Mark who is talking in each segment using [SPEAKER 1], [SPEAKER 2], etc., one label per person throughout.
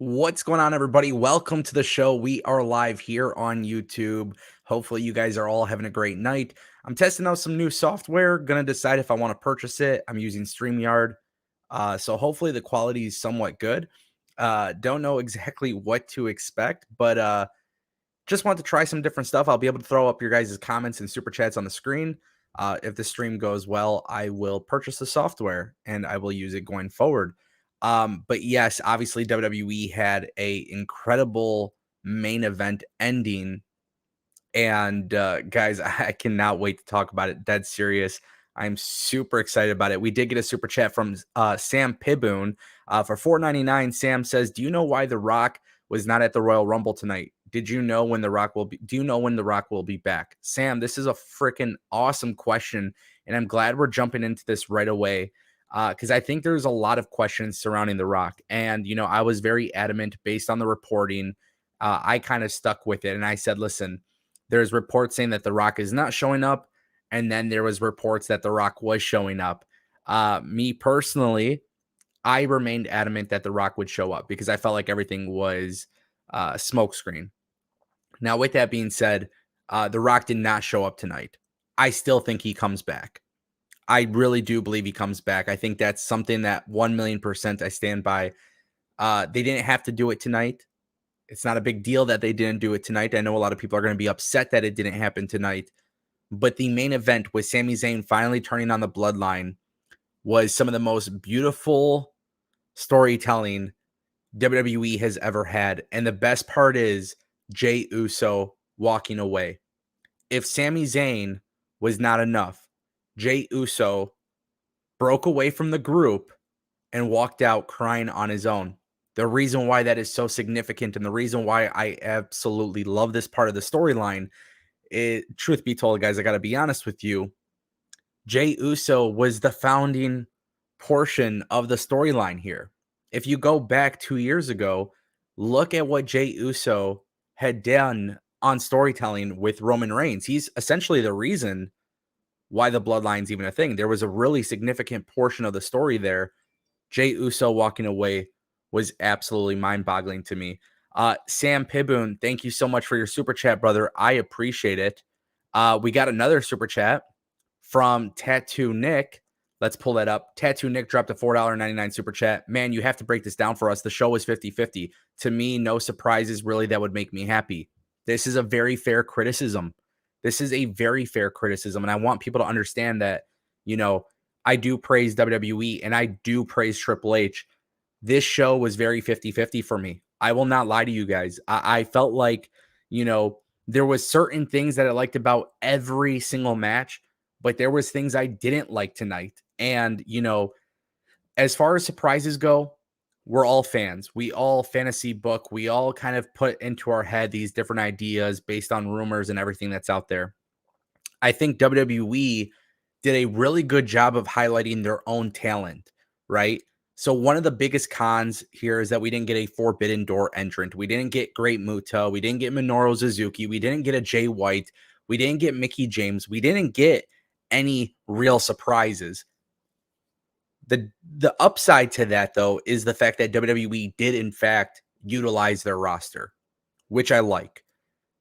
[SPEAKER 1] What's going on, everybody? Welcome to the show. We are live here on YouTube. Hopefully, you guys are all having a great night. I'm testing out some new software, gonna decide if I want to purchase it. I'm using StreamYard. So hopefully the quality is somewhat good. Don't know exactly what to expect, but just want to try some different stuff. I'll be able to throw up your guys' comments and super chats on the screen. If the stream goes well, I will purchase the software and I will use it going forward. But yes, obviously WWE had a incredible main event ending, and guys, I cannot wait to talk about it. Dead serious. I'm super excited about it. We did get a super chat from Sam Piboon for $4.99. Sam says, "Do you know why The Rock was not at the Royal Rumble tonight? Did you know when The Rock will be? Do you know when The Rock will be back?" Sam, this is a freaking awesome question, and I'm glad we're jumping into this right away because I think there's a lot of questions surrounding The Rock, and I was very adamant based on the reporting. I kind of stuck with it, and I said, "Listen." There's reports saying that The Rock is not showing up, and then there was reports that The Rock was showing up. Me personally, I remained adamant that The Rock would show up because I felt like everything was smokescreen. Now, with that being said, The Rock did not show up tonight. I still think he comes back. I really do believe he comes back. I think that's something that 1,000,000% I stand by. They didn't have to do it tonight. It's not a big deal that they didn't do it tonight. I know a lot of people are going to be upset that it didn't happen tonight. But the main event with Sami Zayn finally turning on the Bloodline was some of the most beautiful storytelling WWE has ever had. And the best part is Jey Uso walking away. If Sami Zayn was not enough, Jey Uso broke away from the group and walked out crying on his own. The reason why that is so significant and the reason why I absolutely love this part of the storyline, truth be told, guys, I got to be honest with you. Jey Uso was the founding portion of the storyline here. If you go back 2 years ago, look at what Jey Uso had done on storytelling with Roman Reigns. He's essentially the reason why the Bloodline's even a thing. There was a really significant portion of the story there. Jey Uso walking away was absolutely mind-boggling to me. Sam Piboon, thank you so much for your super chat, brother. I appreciate it. We got another super chat from Tattoo Nick. Let's pull that up. Tattoo Nick dropped a $4.99 super chat. Man, you have to break this down for us. The show was 50-50. To me, no surprises really that would make me happy. This is a very fair criticism. This is a very fair criticism, and I want people to understand that, I do praise WWE and I do praise Triple H. This show was very 50-50 for me. I will not lie to you guys. I felt like, there was certain things that I liked about every single match, but there was things I didn't like tonight. And, as far as surprises go, we're all fans. We all fantasy book. We all kind of put into our head these different ideas based on rumors and everything that's out there. I think WWE did a really good job of highlighting their own talent, right? So one of the biggest cons here is that we didn't get a Forbidden Door entrant. We didn't get Great Muta. We didn't get Minoru Suzuki. We didn't get a Jay White. We didn't get Mickey James. We didn't get any real surprises. The upside to that, though, is the fact that WWE did, in fact, utilize their roster, which I like.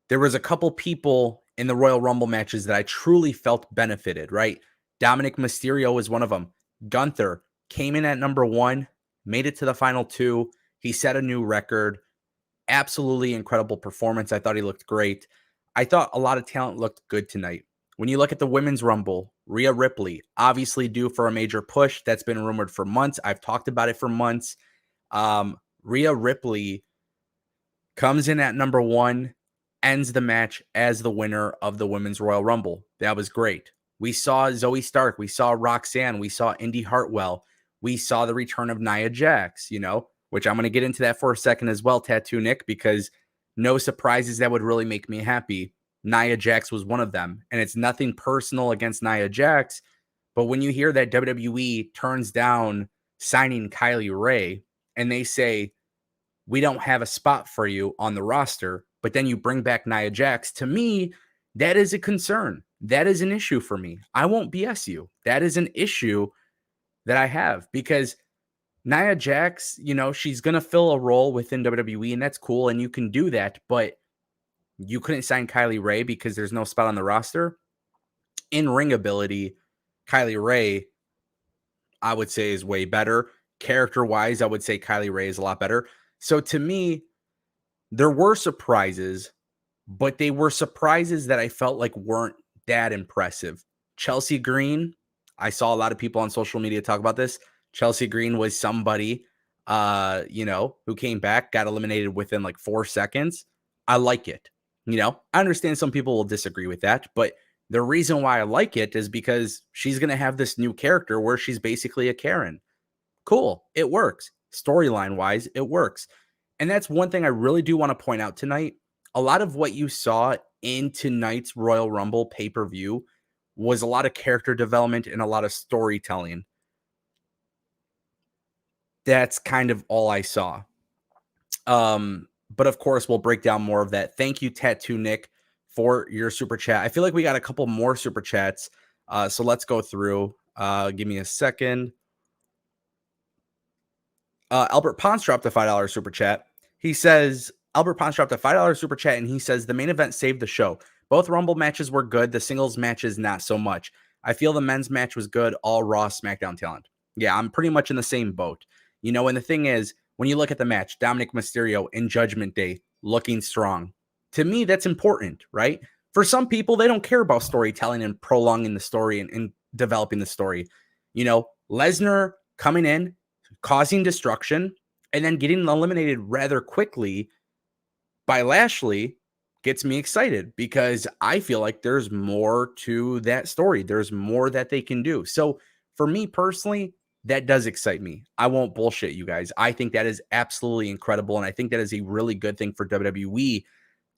[SPEAKER 1] There was a couple people in the Royal Rumble matches that I truly felt benefited, right? Dominic Mysterio was one of them. Gunther came in at number 1, made it to the final 2. He set a new record. Absolutely incredible performance. I thought he looked great. I thought a lot of talent looked good tonight. When you look at the Women's Rumble, Rhea Ripley, obviously due for a major push. That's been rumored for months. I've talked about it for months. Rhea Ripley comes in at number 1, ends the match as the winner of the Women's Royal Rumble. That was great. We saw Zoe Stark. We saw Roxanne. We saw Indy Hartwell. We saw the return of Nia Jax, which I'm going to get into that for a second as well, Tattoo Nick, because no surprises that would really make me happy. Nia Jax was one of them, and it's nothing personal against Nia Jax, but when you hear that WWE turns down signing Kylie Ray and they say, we don't have a spot for you on the roster, but then you bring back Nia Jax, to me, that is a concern. That is an issue for me. I won't BS you. That is an issue that I have because Nia Jax, she's going to fill a role within WWE, and that's cool, and you can do that, but you couldn't sign Kylie Ray because there's no spot on the roster. In ring ability, Kylie Ray, I would say, is way better. Character-wise, I would say Kylie Ray is a lot better. So to me, there were surprises, but they were surprises that I felt like weren't that impressive. Chelsea Green, I saw a lot of people on social media talk about this. Chelsea Green was somebody, who came back, got eliminated within like 4 seconds. I like it. I understand some people will disagree with that, but the reason why I like it is because she's going to have this new character where she's basically a Karen. Cool. It works. Storyline wise, it works. And that's one thing I really do want to point out tonight. A lot of what you saw in tonight's Royal Rumble pay-per-view was a lot of character development and a lot of storytelling. That's kind of all I saw. But of course, we'll break down more of that. Thank you, Tattoo Nick, for your super chat. I feel like we got a couple more super chats. So let's go through. Give me a second. Albert Ponce dropped a $5 super chat. He says, Albert Ponce dropped a $5 super chat, and he says, the main event saved the show. Both Rumble matches were good. The singles matches, not so much. I feel the men's match was good. All Raw SmackDown talent. Yeah, I'm pretty much in the same boat. And the thing is, when you look at the match, Dominic Mysterio in Judgment Day looking strong. To me, that's important, right? For some people, they don't care about storytelling and prolonging the story and developing the story. Lesnar coming in, causing destruction, and then getting eliminated rather quickly by Lashley gets me excited because I feel like there's more to that story. There's more that they can do. So for me personally, that does excite me. I won't bullshit you guys. I think that is absolutely incredible. And I think that is a really good thing for WWE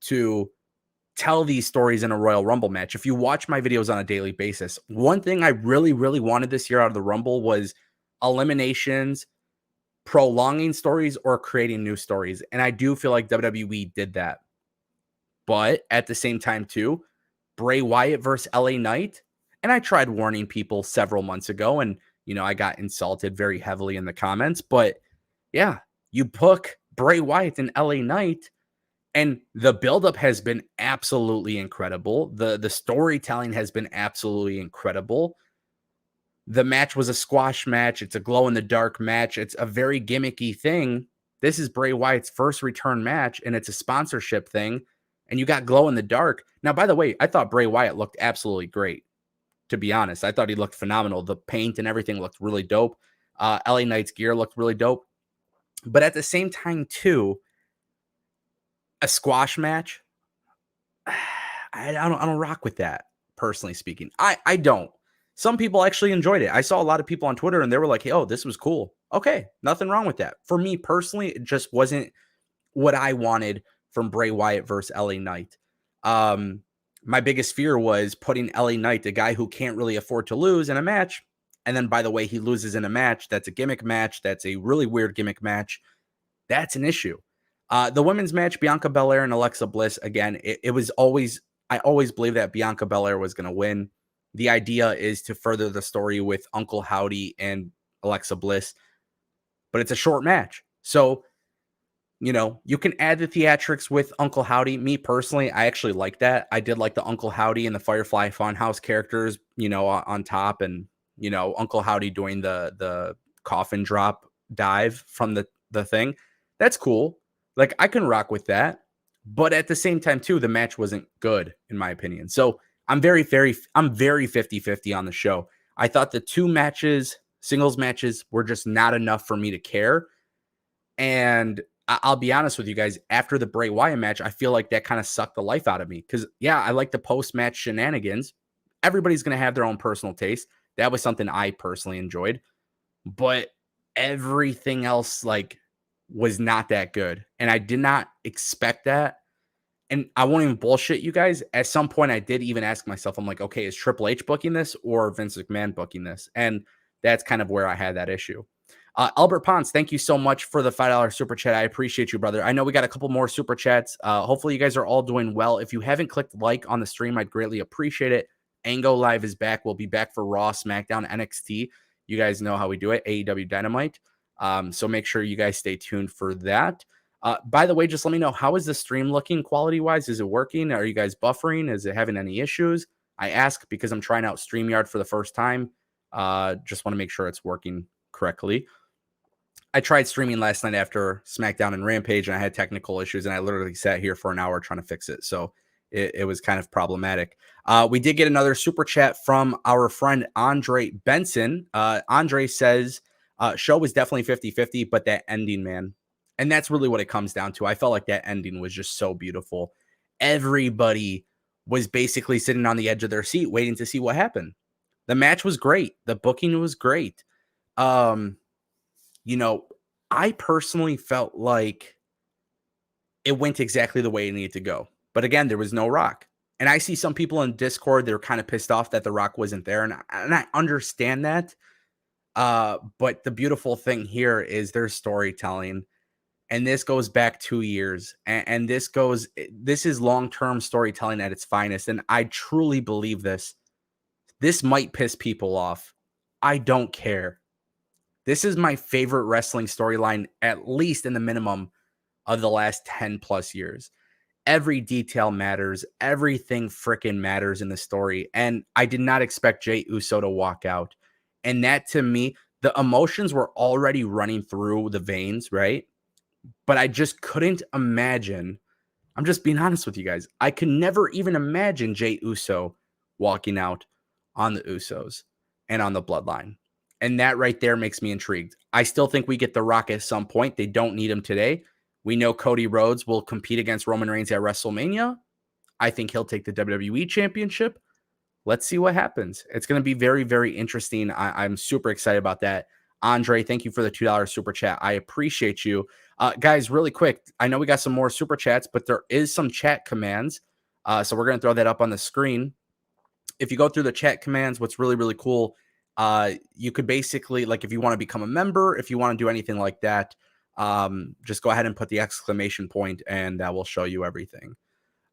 [SPEAKER 1] to tell these stories in a Royal Rumble match. If you watch my videos on a daily basis, one thing I really, really wanted this year out of the Rumble was eliminations, prolonging stories, or creating new stories. And I do feel like WWE did that. But at the same time, too, Bray Wyatt versus LA Knight. And I tried warning people several months ago, and, I got insulted very heavily in the comments. But yeah, you book Bray Wyatt and LA Knight, and the buildup has been absolutely incredible. The storytelling has been absolutely incredible. The match was a squash match. It's a glow-in-the-dark match. It's a very gimmicky thing. This is Bray Wyatt's first return match, and it's a sponsorship thing. And you got glow-in-the-dark. Now, by the way, I thought Bray Wyatt looked absolutely great, to be honest. I thought he looked phenomenal. The paint and everything looked really dope. LA Knight's gear looked really dope. But at the same time, too, a squash match, I don't rock with that, personally speaking. I don't. Some people actually enjoyed it. I saw a lot of people on Twitter and they were like, hey, oh, this was cool. Okay, nothing wrong with that. For me personally, it just wasn't what I wanted from Bray Wyatt versus LA Knight. My biggest fear was putting LA Knight, the guy who can't really afford to lose, in a match. And then, by the way, he loses in a match. That's a gimmick match. That's a really weird gimmick match. That's an issue. The women's match, Bianca Belair and Alexa Bliss, again, it was always, I always believed that Bianca Belair was going to win. The idea is to further the story with Uncle Howdy and Alexa Bliss, but it's a short match. So, you can add the theatrics with Uncle Howdy. Me personally, I actually like that. I did like the Uncle Howdy and the Firefly Funhouse characters, on top, and, Uncle Howdy doing the coffin drop dive from the thing. That's cool. Like, I can rock with that. But at the same time, too, the match wasn't good, in my opinion. So I'm very 50-50 on the show. I thought the two matches, singles matches, were just not enough for me to care. And I'll be honest with you guys, after the Bray Wyatt match, I feel like that kind of sucked the life out of me. Because, yeah, I like the post-match shenanigans. Everybody's going to have their own personal taste. That was something I personally enjoyed. But everything else, was not that good. And I did not expect that. And I won't even bullshit you guys. At some point, I did even ask myself, I'm like, okay, is Triple H booking this or Vince McMahon booking this? And that's kind of where I had that issue. Albert Ponce, thank you so much for the $5 super chat. I appreciate you, brother. I know we got a couple more super chats. Hopefully you guys are all doing well. If you haven't clicked like on the stream, I'd greatly appreciate it. Ango Live is back. We'll be back for Raw, SmackDown, NXT. You guys know how we do it. AEW Dynamite. So make sure you guys stay tuned for that. By the way, just let me know, how is the stream looking quality-wise? Is it working? Are you guys buffering? Is it having any issues? I ask because I'm trying out StreamYard for the first time. Just want to make sure it's working correctly. I tried streaming last night after SmackDown and Rampage, and I had technical issues, and I literally sat here for an hour trying to fix it. So it was kind of problematic. We did get another super chat from our friend Andre Benson. Andre says, show was definitely 50-50, but that ending, man. And that's really what it comes down to. I felt like that ending was just so beautiful. Everybody was basically sitting on the edge of their seat waiting to see what happened. The match was great. The booking was great. You know, I personally felt like it went exactly the way it needed to go. But again, there was no Rock. And I see some people in Discord, they're kind of pissed off that The Rock wasn't there. And I understand that. But the beautiful thing here is their storytelling. And this goes back 2 years. And this is long-term storytelling at its finest. And I truly believe this. This might piss people off. I don't care. This is my favorite wrestling storyline, at least in the minimum of the last 10 plus years. Every detail matters. Everything freaking matters in the story. And I did not expect Jey Uso to walk out. And that, to me, the emotions were already running through the veins, right? But I just couldn't imagine. I'm just being honest with you guys. I could never even imagine Jey Uso walking out on the Usos and on the Bloodline. And that right there makes me intrigued. I still think we get The Rock at some point. They don't need him today. We know Cody Rhodes will compete against Roman Reigns at WrestleMania. I think he'll take the WWE Championship. Let's see what happens. It's going to be very, very interesting. I'm super excited about that. Andre, thank you for the $2 super chat. I appreciate you. Guys, really quick, I know we got some more super chats, but there is some chat commands. So we're going to throw that up on the screen. If you go through the chat commands, what's really, really cool, you could basically, like, if you want to become a member, if you want to do anything like that, just go ahead and put the exclamation point and that will show you everything.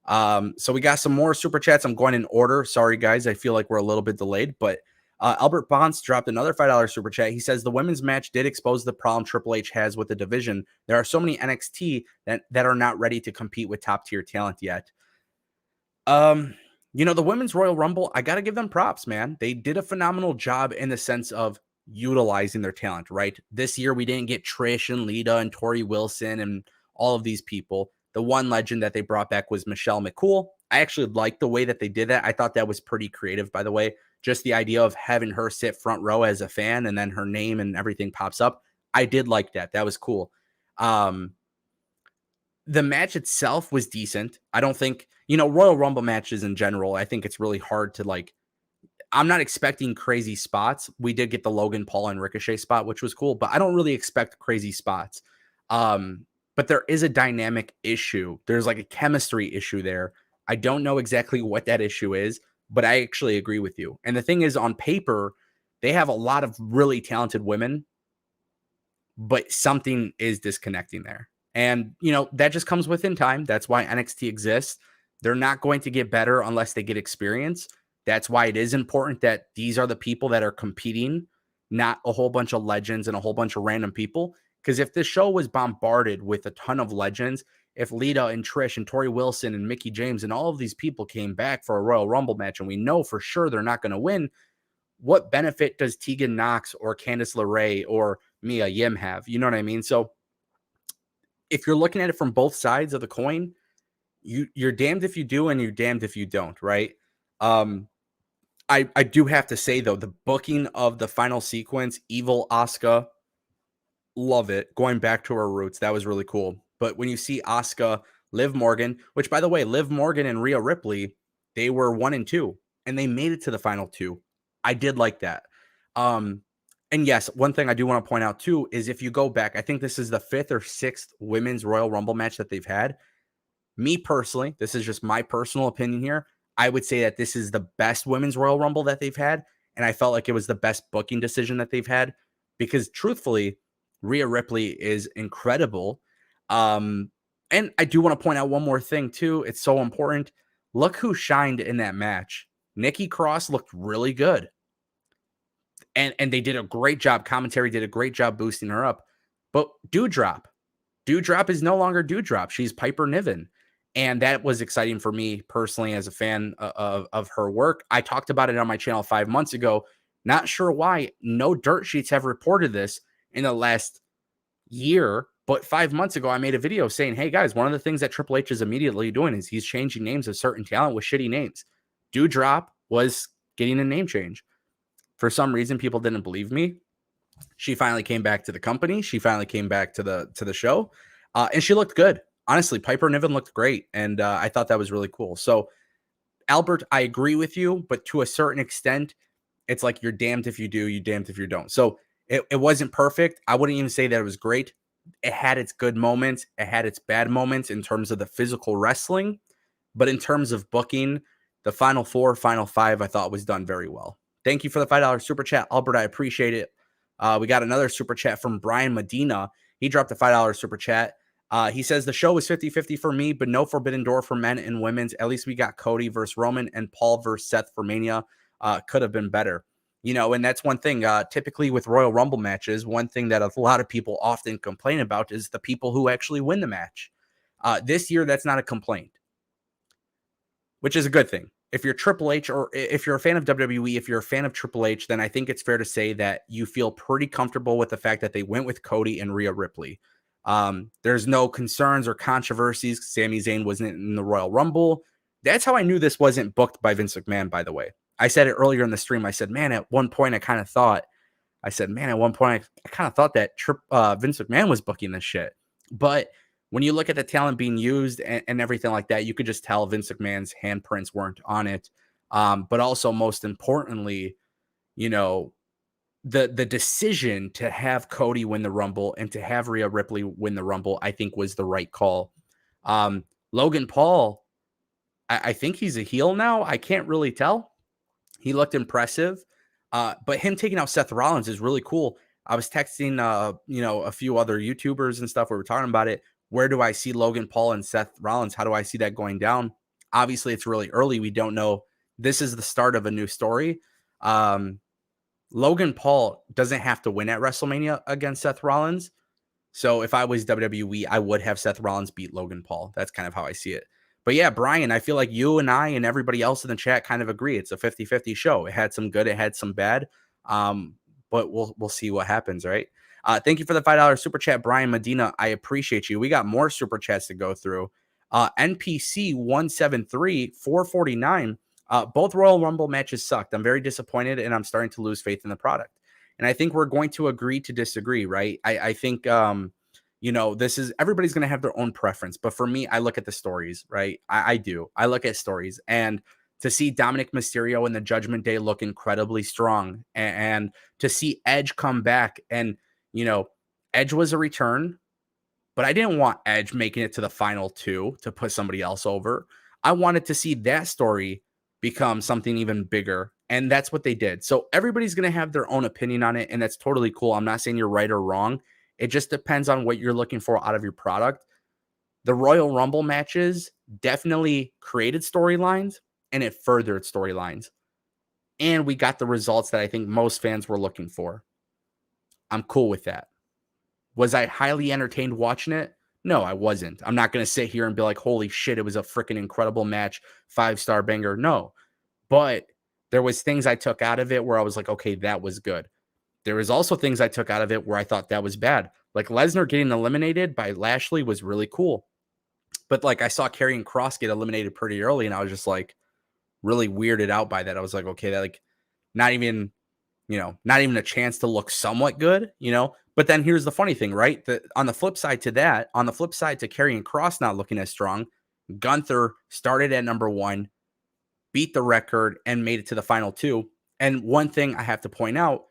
[SPEAKER 1] So we got some more super chats. I'm going in order. Sorry, guys. I feel like we're a little bit delayed, but Albert Bonds dropped another $5 super chat. He says the women's match did expose the problem Triple H has with the division. There are so many NXT that are not ready to compete with top tier talent yet. You know, the Women's Royal Rumble, I got to give them props, man. They did a phenomenal job in the sense of utilizing their talent, right? This year, we didn't get Trish and Lita and Tori Wilson and all of these people. The one legend that they brought back was Michelle McCool. I actually liked the way that they did that. I thought that was pretty creative, by the way. Just the idea of having her sit front row as a fan and then her name and everything pops up. I did like that. That was cool. The match itself was decent. I don't think, Royal Rumble matches in general, I think it's really hard to I'm not expecting crazy spots. We did get the Logan Paul and Ricochet spot, which was cool, but I don't really expect crazy spots. But there is a dynamic issue. There's like a chemistry issue there. I don't know exactly what that issue is, but I actually agree with you. And the thing is, on paper, they have a lot of really talented women, but something is disconnecting there. And, that just comes within time. That's why NXT exists. They're not going to get better unless they get experience. That's why it is important that these are the people that are competing, not a whole bunch of legends and a whole bunch of random people. Because if this show was bombarded with a ton of legends, if Lita and Trish and Tori Wilson and Mickie James and all of these people came back for a Royal Rumble match, and we know for sure they're not going to win, what benefit does Tegan Nox or Candice LeRae or Mia Yim have? You know what I mean? So if you're looking at it from both sides of the coin, you're damned if you do and you're damned if you don't, right? I do have to say, though, the booking of the final sequence, Evil Asuka, love it. Going back to her roots, that was really cool. But when you see Asuka, Liv Morgan, which, by the way, Liv Morgan and Rhea Ripley, they were 1 and 2, and they made it to the final 2. I did like that. And yes, one thing I do want to point out, too, is if you go back, I think this is the 5th or 6th Women's Royal Rumble match that they've had. Me personally, this is just my personal opinion here, I would say that this is the best Women's Royal Rumble that they've had, and I felt like it was the best booking decision that they've had because, truthfully, Rhea Ripley is incredible. And I do want to point out one more thing, too. It's so important. Look who shined in that match. Nikki Cross looked really good. And they did a great job. Commentary did a great job boosting her up. But Dewdrop is no longer Dewdrop. She's Piper Niven. And that was exciting for me personally as a fan of her work. I talked about it on my channel 5 months ago. Not sure why no dirt sheets have reported this in the last year, but 5 months ago, I made a video saying, hey guys, one of the things that Triple H is immediately doing is he's changing names of certain talent with shitty names. Dewdrop was getting a name change. For some reason, people didn't believe me. She finally came back to the company. She finally came back to the show, and she looked good. Honestly, Piper Niven looked great, and I thought that was really cool. So, Albert, I agree with you, but to a certain extent, it's like you're damned if you do, you damned if you don't. So it wasn't perfect. I wouldn't even say that it was great. It had its good moments. It had its bad moments in terms of the physical wrestling. But in terms of booking, the final 4, final 5, I thought was done very well. Thank you for the $5 super chat, Albert. I appreciate it. We got another super chat from Brian Medina. He dropped a $5 super chat. He says the show was 50-50 for me, but no Forbidden Door for men and women's. At least we got Cody versus Roman and Paul versus Seth for Mania. Could have been better. And that's one thing. Typically with Royal Rumble matches, one thing that a lot of people often complain about is the people who actually win the match. This year, that's not a complaint, which is a good thing. If you're Triple H, or if you're a fan of WWE, if you're a fan of Triple H, then I think it's fair to say that you feel pretty comfortable with the fact that they went with Cody and Rhea Ripley. There's no concerns or controversies. Sami Zayn wasn't in the Royal Rumble. That's how I knew this wasn't booked by Vince McMahon, by the way. I said it earlier in the stream. I said, man, at one point I kind of thought that Vince McMahon was booking this shit. But when you look at the talent being used and everything like that, you could just tell Vince McMahon's handprints weren't on it. But also, most importantly, the decision to have Cody win the Rumble and to have Rhea Ripley win the Rumble, I think was the right call. Logan Paul, I think he's a heel now. I can't really tell. He looked impressive. But him taking out Seth Rollins is really cool. I was texting, a few other YouTubers and stuff. We were talking about it. Where do I see Logan Paul and Seth Rollins? How do I see that going down? Obviously, it's really early. We don't know. This is the start of a new story. Logan Paul doesn't have to win at WrestleMania against Seth Rollins. So if I was WWE, I would have Seth Rollins beat Logan Paul. That's kind of how I see it. But yeah, Brian, I feel like you and I and everybody else in the chat kind of agree. It's a 50-50 show. It had some good, it had some bad. But we'll see what happens, right? Thank you for the $5 super chat, Brian Medina. I appreciate you. We got more super chats to go through. NPC 173 449. Both Royal Rumble matches sucked. I'm very disappointed, and I'm starting to lose faith in the product. And I think we're going to agree to disagree, right? I think this is, everybody's going to have their own preference. But for me, I look at the stories, right? I do. I look at stories, and to see Dominic Mysterio in the Judgment Day look incredibly strong, and to see Edge come back, and Edge was a return, but I didn't want Edge making it to the final 2 to put somebody else over. I wanted to see that story become something even bigger, and that's what they did. So everybody's going to have their own opinion on it, and that's totally cool. I'm not saying you're right or wrong. It just depends on what you're looking for out of your product. The Royal Rumble matches definitely created storylines, and it furthered storylines. And we got the results that I think most fans were looking for. I'm cool with that. Was I highly entertained watching it? No, I wasn't. I'm not going to sit here and be like, holy shit, it was a freaking incredible match, 5-star banger. No. But there was things I took out of it where I was like, okay, that was good. There was also things I took out of it where I thought that was bad. Like Lesnar getting eliminated by Lashley was really cool. But like I saw Karrion Kross get eliminated pretty early, and I was just like really weirded out by that. I was like, okay, that like not even a chance to look somewhat good, But then here's the funny thing, right? On the flip side to Karrion Kross not looking as strong, Gunther started at number 1, beat the record, and made it to the final 2. And one thing I have to point out,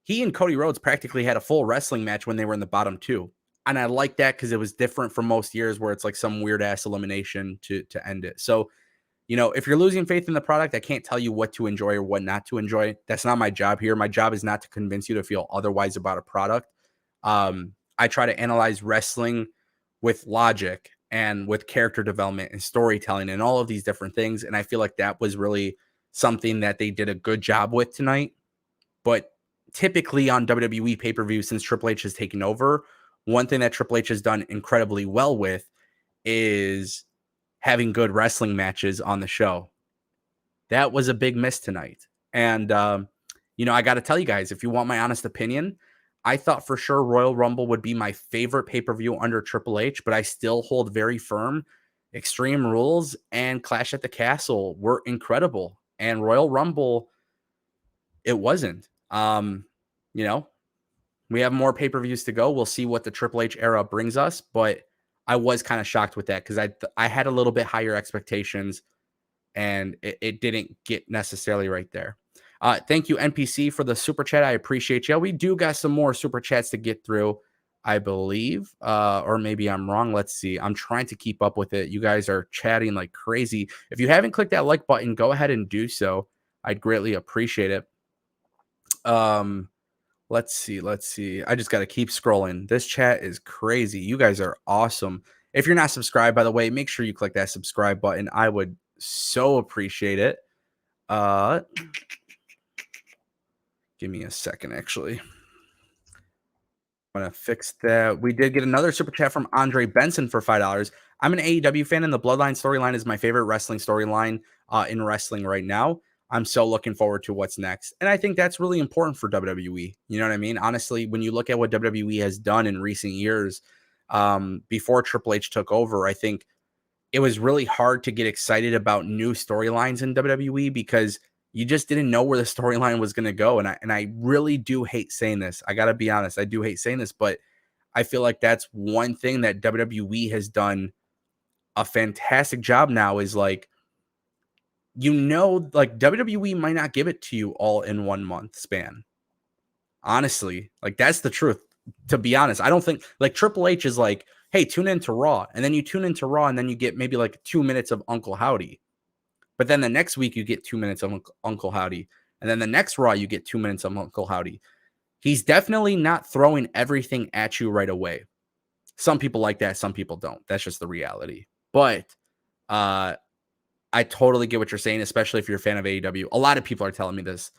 [SPEAKER 1] he and Cody Rhodes practically had a full wrestling match when they were in the bottom 2. And I like that because it was different from most years where it's like some weird ass elimination to end it. So, if you're losing faith in the product, I can't tell you what to enjoy or what not to enjoy. That's not my job here. My job is not to convince you to feel otherwise about a product. I try to analyze wrestling with logic and with character development and storytelling and all of these different things. And I feel like that was really something that they did a good job with tonight. But typically on WWE pay-per-view, since Triple H has taken over, one thing that Triple H has done incredibly well with is having good wrestling matches on the show. That was a big miss tonight. And, I got to tell you guys, if you want my honest opinion, I thought for sure Royal Rumble would be my favorite pay-per-view under Triple H, but I still hold very firm Extreme Rules and Clash at the Castle were incredible. And Royal Rumble, it wasn't. We have more pay-per-views to go. We'll see what the Triple H era brings us, but I was kind of shocked with that because I had a little bit higher expectations, and it didn't get necessarily right there. Thank you, NPC, for the super chat. I appreciate you. We do got some more super chats to get through, I believe, or maybe I'm wrong. Let's see. I'm trying to keep up with it. You guys are chatting like crazy. If you haven't clicked that like button, go ahead and do so. I'd greatly appreciate it. Let's see. I just got to keep scrolling. This chat is crazy. You guys are awesome. If you're not subscribed, by the way, make sure you click that subscribe button. I would so appreciate it. Give me a second, actually. I'm going to fix that. We did get another super chat from Andre Benson for $5. I'm an AEW fan, and the Bloodline storyline is my favorite wrestling storyline in wrestling right now. I'm so looking forward to what's next. And I think that's really important for WWE. You know what I mean? Honestly, when you look at what WWE has done in recent years, before Triple H took over, I think it was really hard to get excited about new storylines in WWE because you just didn't know where the storyline was going to go. And I really do hate saying this. I got to be honest. I do hate saying this, but I feel like that's one thing that WWE has done a fantastic job now is like, like WWE might not give it to you all in 1 month span. Honestly, like that's the truth. To be honest, I don't think like Triple H is like, hey, tune into Raw. And then you tune into Raw and then you get maybe like 2 minutes of Uncle Howdy. But then the next week you get 2 minutes of Uncle Howdy. And then the next Raw you get 2 minutes of Uncle Howdy. He's definitely not throwing everything at you right away. Some people like that. Some people don't. That's just the reality. But I totally get what you're saying, especially if you're a fan of AEW. A lot of people are telling me this.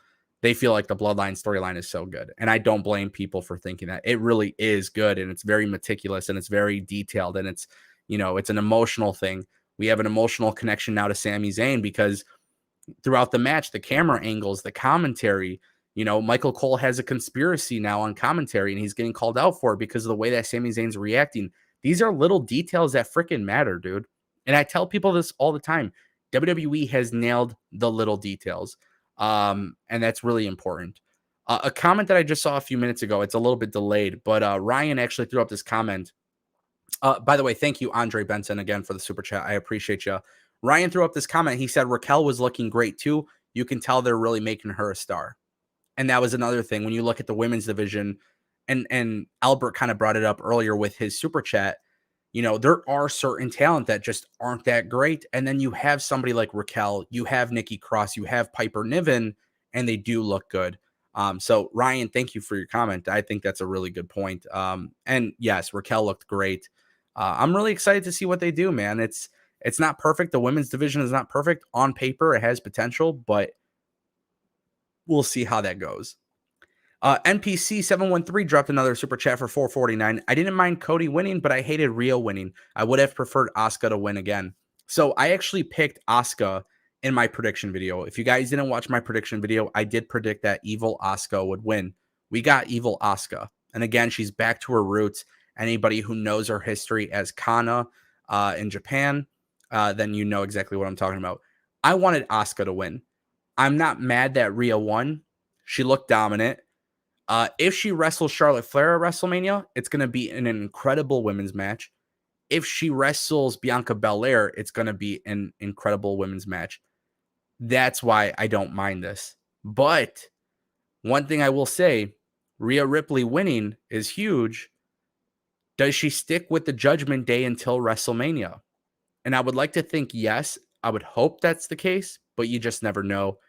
[SPEAKER 1] They feel like the Bloodline storyline is so good. And I don't blame people for thinking that. It really is good. And it's very meticulous and it's very detailed. And it's, it's an emotional thing. We have an emotional connection now to Sami Zayn because throughout the match, the camera angles, the commentary, Michael Cole has a conspiracy now on commentary and he's getting called out for it because of the way that Sami Zayn's reacting. These are little details that freaking matter, dude. And I tell people this all the time. WWE has nailed the little details. And that's really important. A comment that I just saw a few minutes ago, it's a little bit delayed, but Ryan actually threw up this comment. By the way, thank you, Andre Benson, again for the super chat. I appreciate you. Ryan threw up this comment. He said Raquel was looking great too. You can tell they're really making her a star. And that was another thing when you look at the women's division, and Albert kind of brought it up earlier with his super chat. There are certain talent that just aren't that great. And then you have somebody like Raquel, you have Nikki Cross, you have Piper Niven, and they do look good. So Ryan, thank you for your comment. I think that's a really good point. And yes, Raquel looked great. I'm really excited to see what they do, man. It's not perfect. The women's division is not perfect on paper. It has potential, but we'll see how that goes. NPC 713 dropped another super chat for $4.49. I didn't mind Cody winning, but I hated Rhea winning. I would have preferred Asuka to win again. So I actually picked Asuka in my prediction video. If you guys didn't watch my prediction video, I did predict that evil Asuka would win. We got evil Asuka. And again, she's back to her roots. Anybody who knows her history as Kana in Japan, then you know exactly what I'm talking about. I wanted Asuka to win. I'm not mad that Rhea won. She looked dominant. If she wrestles Charlotte Flair at WrestleMania, it's going to be an incredible women's match. If she wrestles Bianca Belair, it's going to be an incredible women's match. That's why I don't mind this. But one thing I will say, Rhea Ripley winning is huge. Does she stick with the Judgment Day until WrestleMania? And I would like to think yes. I would hope that's the case, but you just never know.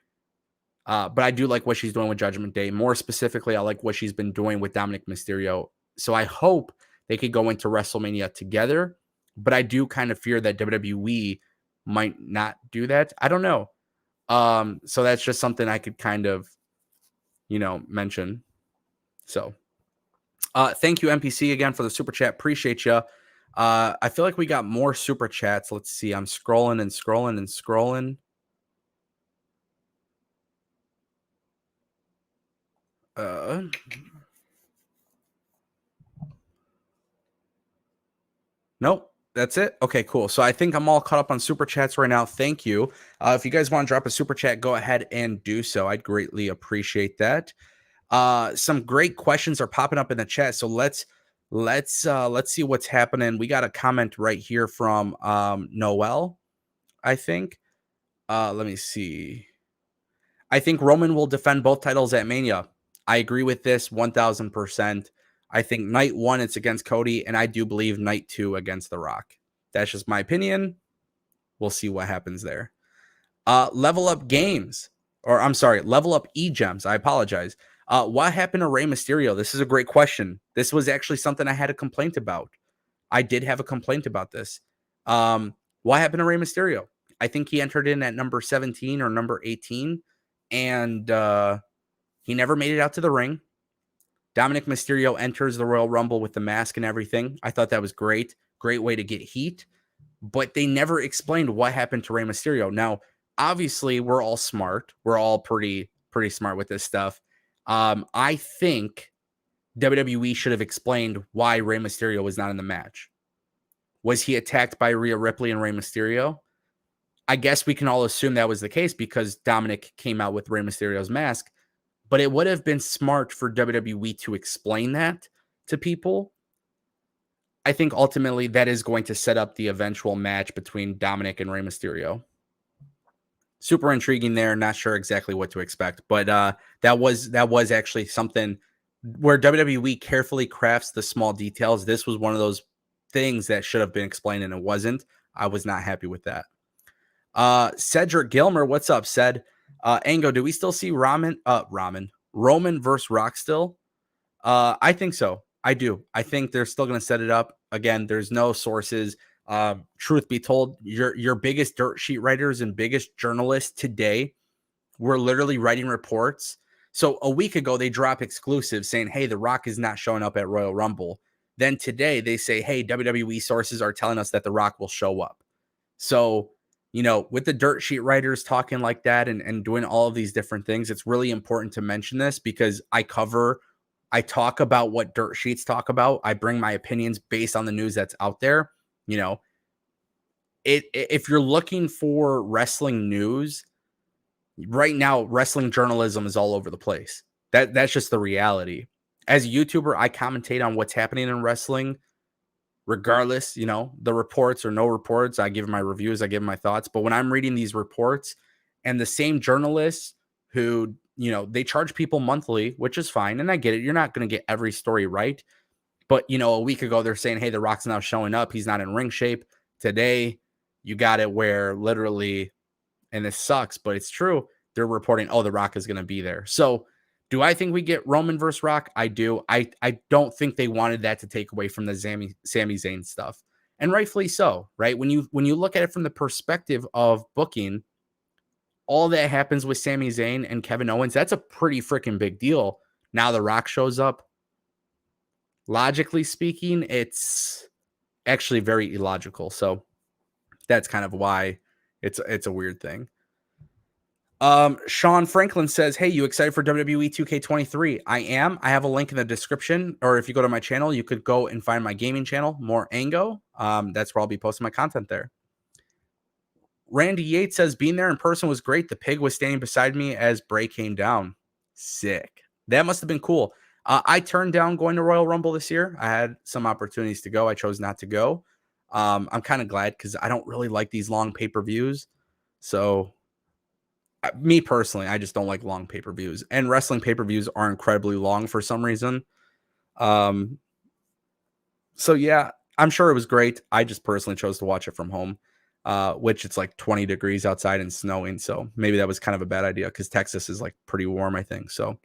[SPEAKER 1] But I do like what she's doing with Judgment Day. More specifically, I like what she's been doing with Dominic Mysterio. So I hope they could go into WrestleMania together. But I do kind of fear that WWE might not do that. I don't know. So that's just something I could kind of, mention. So Thank you, NPC, again for the super chat. Appreciate you. I feel like we got more super chats. Let's see. I'm scrolling and scrolling and scrolling. Nope. That's it. Okay, cool. So I think I'm all caught up on super chats right now. Thank you. If you guys want to drop a super chat, go ahead and do so. I'd greatly appreciate that. Some great questions are popping up in the chat. So let's see what's happening. We got a comment right here from Noel, I think. Let me see. I think Roman will defend both titles at Mania. I agree with this 1000%. I think night 1 it's against Cody, and I do believe night 2 against The Rock. That's just my opinion. We'll see what happens there. Level Up Games, or I'm sorry, Level Up E-Gems. I apologize. What happened to Rey Mysterio? This is a great question. This was actually something I had a complaint about. I did have a complaint about this. What happened to Rey Mysterio? I think he entered in at number 17 or number 18, and he never made it out to the ring. Dominic Mysterio enters the Royal Rumble with the mask and everything. I thought that was great. Great way to get heat. But they never explained what happened to Rey Mysterio. Now, obviously, we're all smart. We're all pretty smart with this stuff. I think WWE should have explained why Rey Mysterio was not in the match. Was he attacked by Rhea Ripley and Rey Mysterio? I guess we can all assume that was the case because Dominic came out with Rey Mysterio's mask. But it would have been smart for WWE to explain that to people. I think ultimately that is going to set up the eventual match between Dominic and Rey Mysterio. Super intriguing there. Not sure exactly what to expect, but that was actually something where WWE carefully crafts the small details. This was one of those things that should have been explained and it wasn't. I was not happy with that. Cedric Gilmer, what's up, Ced? Ango, do we still see Roman versus Rock still? I think so. I do. I think they're still going to set it up. Again, there's no sources. Truth be told, your biggest dirt sheet writers and biggest journalists today were literally writing reports. So a week ago, they drop exclusives saying, hey, The Rock is not showing up at Royal Rumble. Then today they say, hey, WWE sources are telling us that The Rock will show up. So, with the dirt sheet writers talking like that and doing all of these different things, it's really important to mention this because I talk about what dirt sheets talk about. I bring my opinions based on the news that's out there. If you're looking for wrestling news right now, wrestling journalism is all over the place. That's just the reality. As a YouTuber, I commentate on what's happening in wrestling, regardless, the reports or no reports. I give my reviews, I give my thoughts. But when I'm reading these reports and the same journalists who, they charge people monthly, which is fine. And I get it. You're not going to get every story right. But, a week ago, they're saying, hey, The Rock's now showing up. He's not in ring shape. Today, you got it where literally, and this sucks, but it's true. They're reporting, oh, The Rock is going to be there. So do I think we get Roman versus Rock? I do. I don't think they wanted that to take away from the Sami Zayn stuff. And rightfully so, right? When you look at it from the perspective of booking, all that happens with Sami Zayn and Kevin Owens, that's a pretty freaking big deal. Now The Rock shows up. Logically speaking, it's actually very illogical. So that's kind of why it's a weird thing. Sean Franklin says, hey, you excited for WWE 2K23? I am. I have a link in the description, or if you go to my channel, you could go and find my gaming channel, More Ango. That's where I'll be posting my content there. Randy Yates says, being there in person was great. The pig was standing beside me as Bray came down. Sick. That must have been cool. I turned down going to Royal Rumble this year. I had some opportunities to go. I chose not to go. I'm kind of glad because I don't really like these long pay-per-views. So me personally, I just don't like long pay-per-views. And wrestling pay-per-views are incredibly long for some reason. So yeah, I'm sure it was great. I just personally chose to watch it from home, which it's like 20 degrees outside and snowing. So maybe that was kind of a bad idea because Texas is like pretty warm, I think. So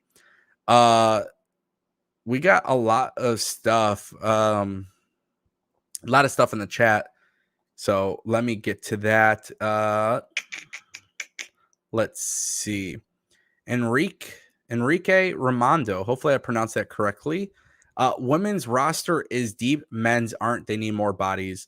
[SPEAKER 1] we got a lot of stuff. A lot of stuff in the chat. So let me get to that. Let's see. Enrique Ramondo. Hopefully I pronounced that correctly. Women's roster is deep. Men's aren't. They need more bodies.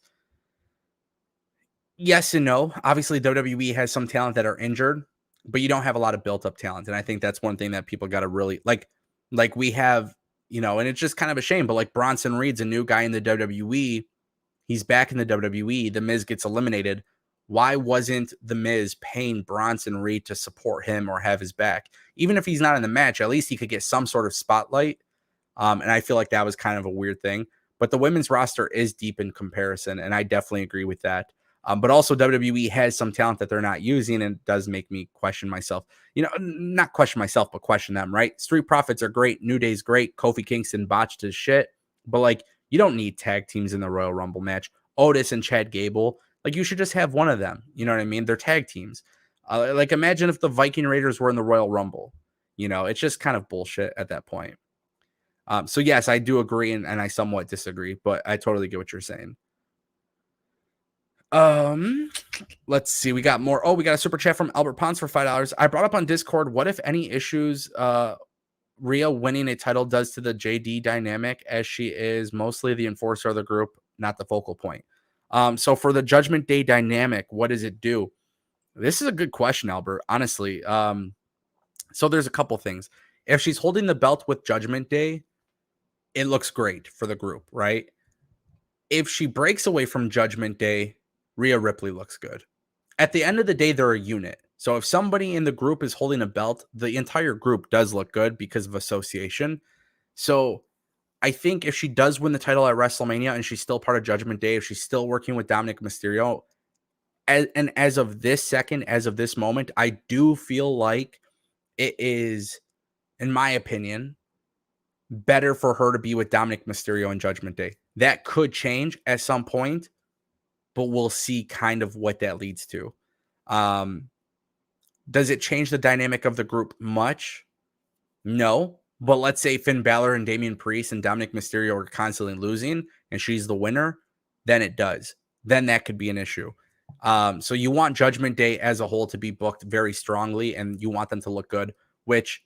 [SPEAKER 1] Yes and no. Obviously, WWE has some talent that are injured, but you don't have a lot of built-up talent. And I think that's one thing that people got to really like we have, and it's just kind of a shame, but like Bronson Reed's a new guy in the WWE. He's back in the WWE. The Miz gets eliminated. Why wasn't The Miz paying Bronson Reed to support him or have his back? Even if he's not in the match, at least he could get some sort of spotlight. And I feel like that was kind of a weird thing. But the women's roster is deep in comparison, and I definitely agree with that. But also WWE has some talent that they're not using, and it does make me question myself. Not question myself, but question them, right? Street Profits are great. New Day's great. Kofi Kingston botched his shit. But, like, you don't need tag teams in the Royal Rumble match. Otis and Chad Gable, like, you should just have one of them. You know what I mean? They're tag teams. Like, imagine if the Viking Raiders were in the Royal Rumble. It's just kind of bullshit at that point. So yes, I do agree, and I somewhat disagree, but I totally get what you're saying. Let's see. We got more. Oh, we got a super chat from Albert Pons for $5. I brought up on Discord, what if any issues Rhea winning a title does to the JD dynamic, as she is mostly the enforcer of the group, not the focal point. So for the Judgment Day dynamic, what does it do? This is a good question, Albert, honestly. So there's a couple things. If she's holding the belt with Judgment Day, it looks great for the group, right? If she breaks away from Judgment Day, Rhea Ripley looks good. At the end of the day, they're a unit. So if somebody in the group is holding a belt, the entire group does look good because of association. So I think if she does win the title at WrestleMania and she's still part of Judgment Day, if she's still working with Dominic Mysterio, and as of this second, as of this moment, I do feel like it is, in my opinion, better for her to be with Dominic Mysterio in Judgment Day. That could change at some point, but we'll see kind of what that leads to. Does it change the dynamic of the group much? No. But let's say Finn Balor and Damian Priest and Dominic Mysterio are constantly losing and she's the winner, then it does. Then that could be an issue. So you want Judgment Day as a whole to be booked very strongly, and you want them to look good, which,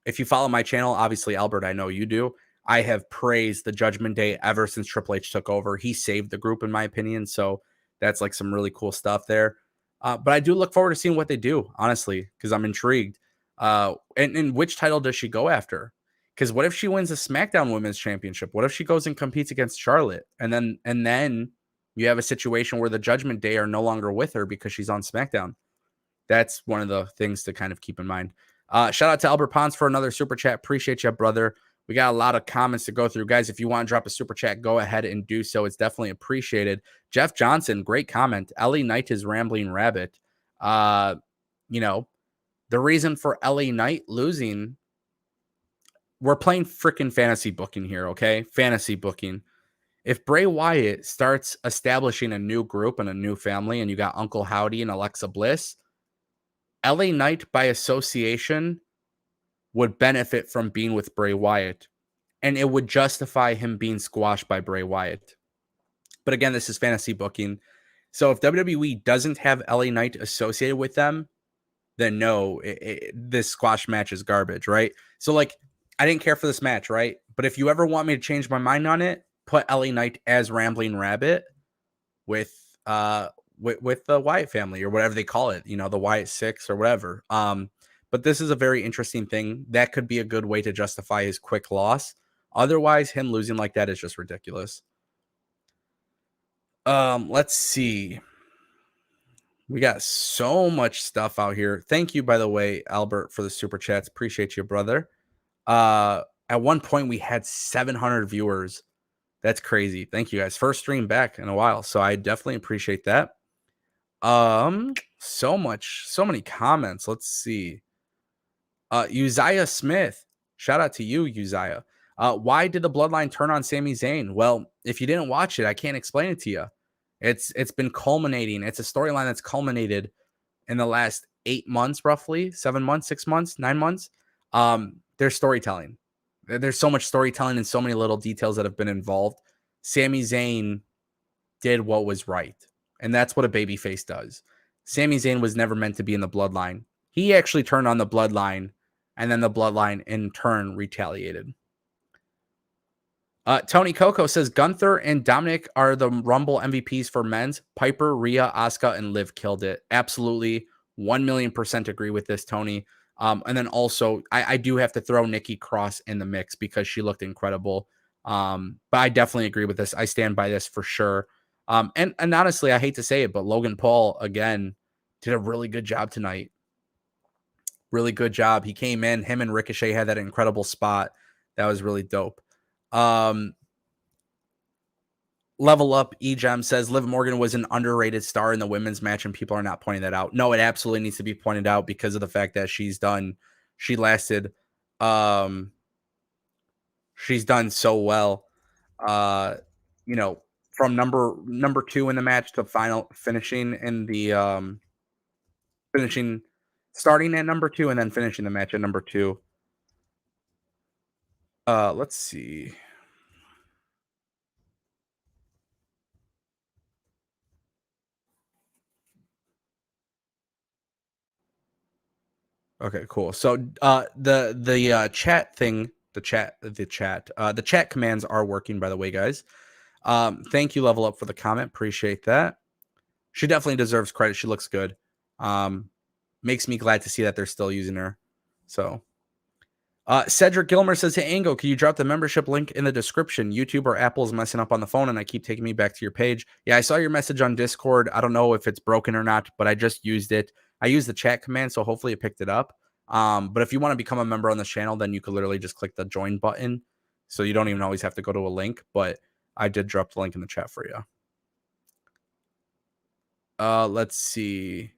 [SPEAKER 1] if you follow my channel, obviously, Albert, I know you do. I have praised the Judgment Day ever since Triple H took over. He saved the group, in my opinion. So that's like some really cool stuff there. But I do look forward to seeing what they do, honestly, because I'm intrigued. And which title does she go after? Because what if she wins the SmackDown Women's Championship? What if she goes and competes against Charlotte? And then you have a situation where the Judgment Day are no longer with her because she's on SmackDown. That's one of the things to kind of keep in mind. Shout out to Albert Pons for another super chat. Appreciate you, brother. We got a lot of comments to go through. Guys, if you want to drop a super chat, go ahead and do so. It's definitely appreciated. Jeff Johnson, great comment. LA Knight is rambling rabbit. The reason for LA Knight losing, we're playing freaking fantasy booking here, okay? Fantasy booking. If Bray Wyatt starts establishing a new group and a new family, and you got Uncle Howdy and Alexa Bliss, LA Knight, by association, would benefit from being with Bray Wyatt, and it would justify him being squashed by Bray Wyatt. But again, this is fantasy booking. So if WWE doesn't have LA Knight associated with them, then no, this squash match is garbage, right? So, like, I didn't care for this match, right? But if you ever want me to change my mind on it, put LA Knight as Rambling Rabbit with the Wyatt family, or whatever they call it, the Wyatt Six or whatever. But this is a very interesting thing. That could be a good way to justify his quick loss. Otherwise, him losing like that is just ridiculous. Let's see. We got so much stuff out here. Thank you, by the way, Albert, for the super chats. Appreciate you, brother. At one point, we had 700 viewers. That's crazy. Thank you, guys. First stream back in a while, so I definitely appreciate that. So many comments. Let's see. Uzziah Smith. Shout out to you, Uzziah. Why did the Bloodline turn on Sami Zayn? Well, if you didn't watch it, I can't explain it to you. It's been culminating. It's a storyline that's culminated in the last 8 months, roughly 7 months, 6 months, 9 months. There's storytelling. There's so much storytelling and so many little details that have been involved. Sami Zayn did what was right, and that's what a babyface does. Sami Zayn was never meant to be in the Bloodline. He actually turned on the Bloodline, and then the Bloodline in turn retaliated. Tony Coco says Gunther and Dominic are the Rumble MVPs for men's. Piper, Rhea, Asuka, and Liv killed it. Absolutely, 1,000,000% agree with this, Tony. And then also, I do have to throw Nikki Cross in the mix because she looked incredible. But I definitely agree with this. I stand by this for sure. And honestly, I hate to say it, but Logan Paul again did a really good job tonight. Really good job. He came in. Him and Ricochet had that incredible spot. That was really dope. Level Up Egem says Liv Morgan was an underrated star in the women's match, and people are not pointing that out. No, it absolutely needs to be pointed out because of the fact that she's done so well. You know, from number 2 in the match to finishing in the starting at number 2 and then finishing the match at number 2. Let's see. Okay, cool. So the chat thing, the chat commands are working, by the way, guys. Thank you, Level Up, for the comment. Appreciate that. She definitely deserves credit. She looks good. Makes me glad to see that they're still using her. So Cedric Gilmer says, hey, Ango, can you drop the membership link in the description? YouTube or Apple is messing up on the phone, and I keep taking me back to your page. Yeah, I saw your message on Discord. I don't know if it's broken or not, but I just used it. I used the chat command, so hopefully it picked it up. But if you want to become a member on the channel, then you could literally just click the join button. So you don't even always have to go to a link, but I did drop the link in the chat for you. Let's see.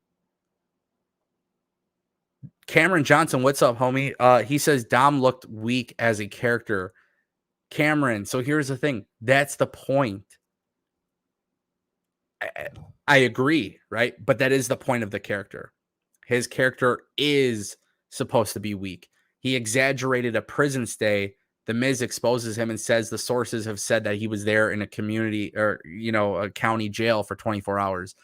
[SPEAKER 1] Cameron Johnson, what's up, homie? He says Dom looked weak as a character. Cameron, so here's the thing. That's the point. I agree, right? But that is the point of the character. His character is supposed to be weak. He exaggerated a prison stay. The Miz exposes him and says the sources have said that he was there in a community or, a county jail for 24 hours.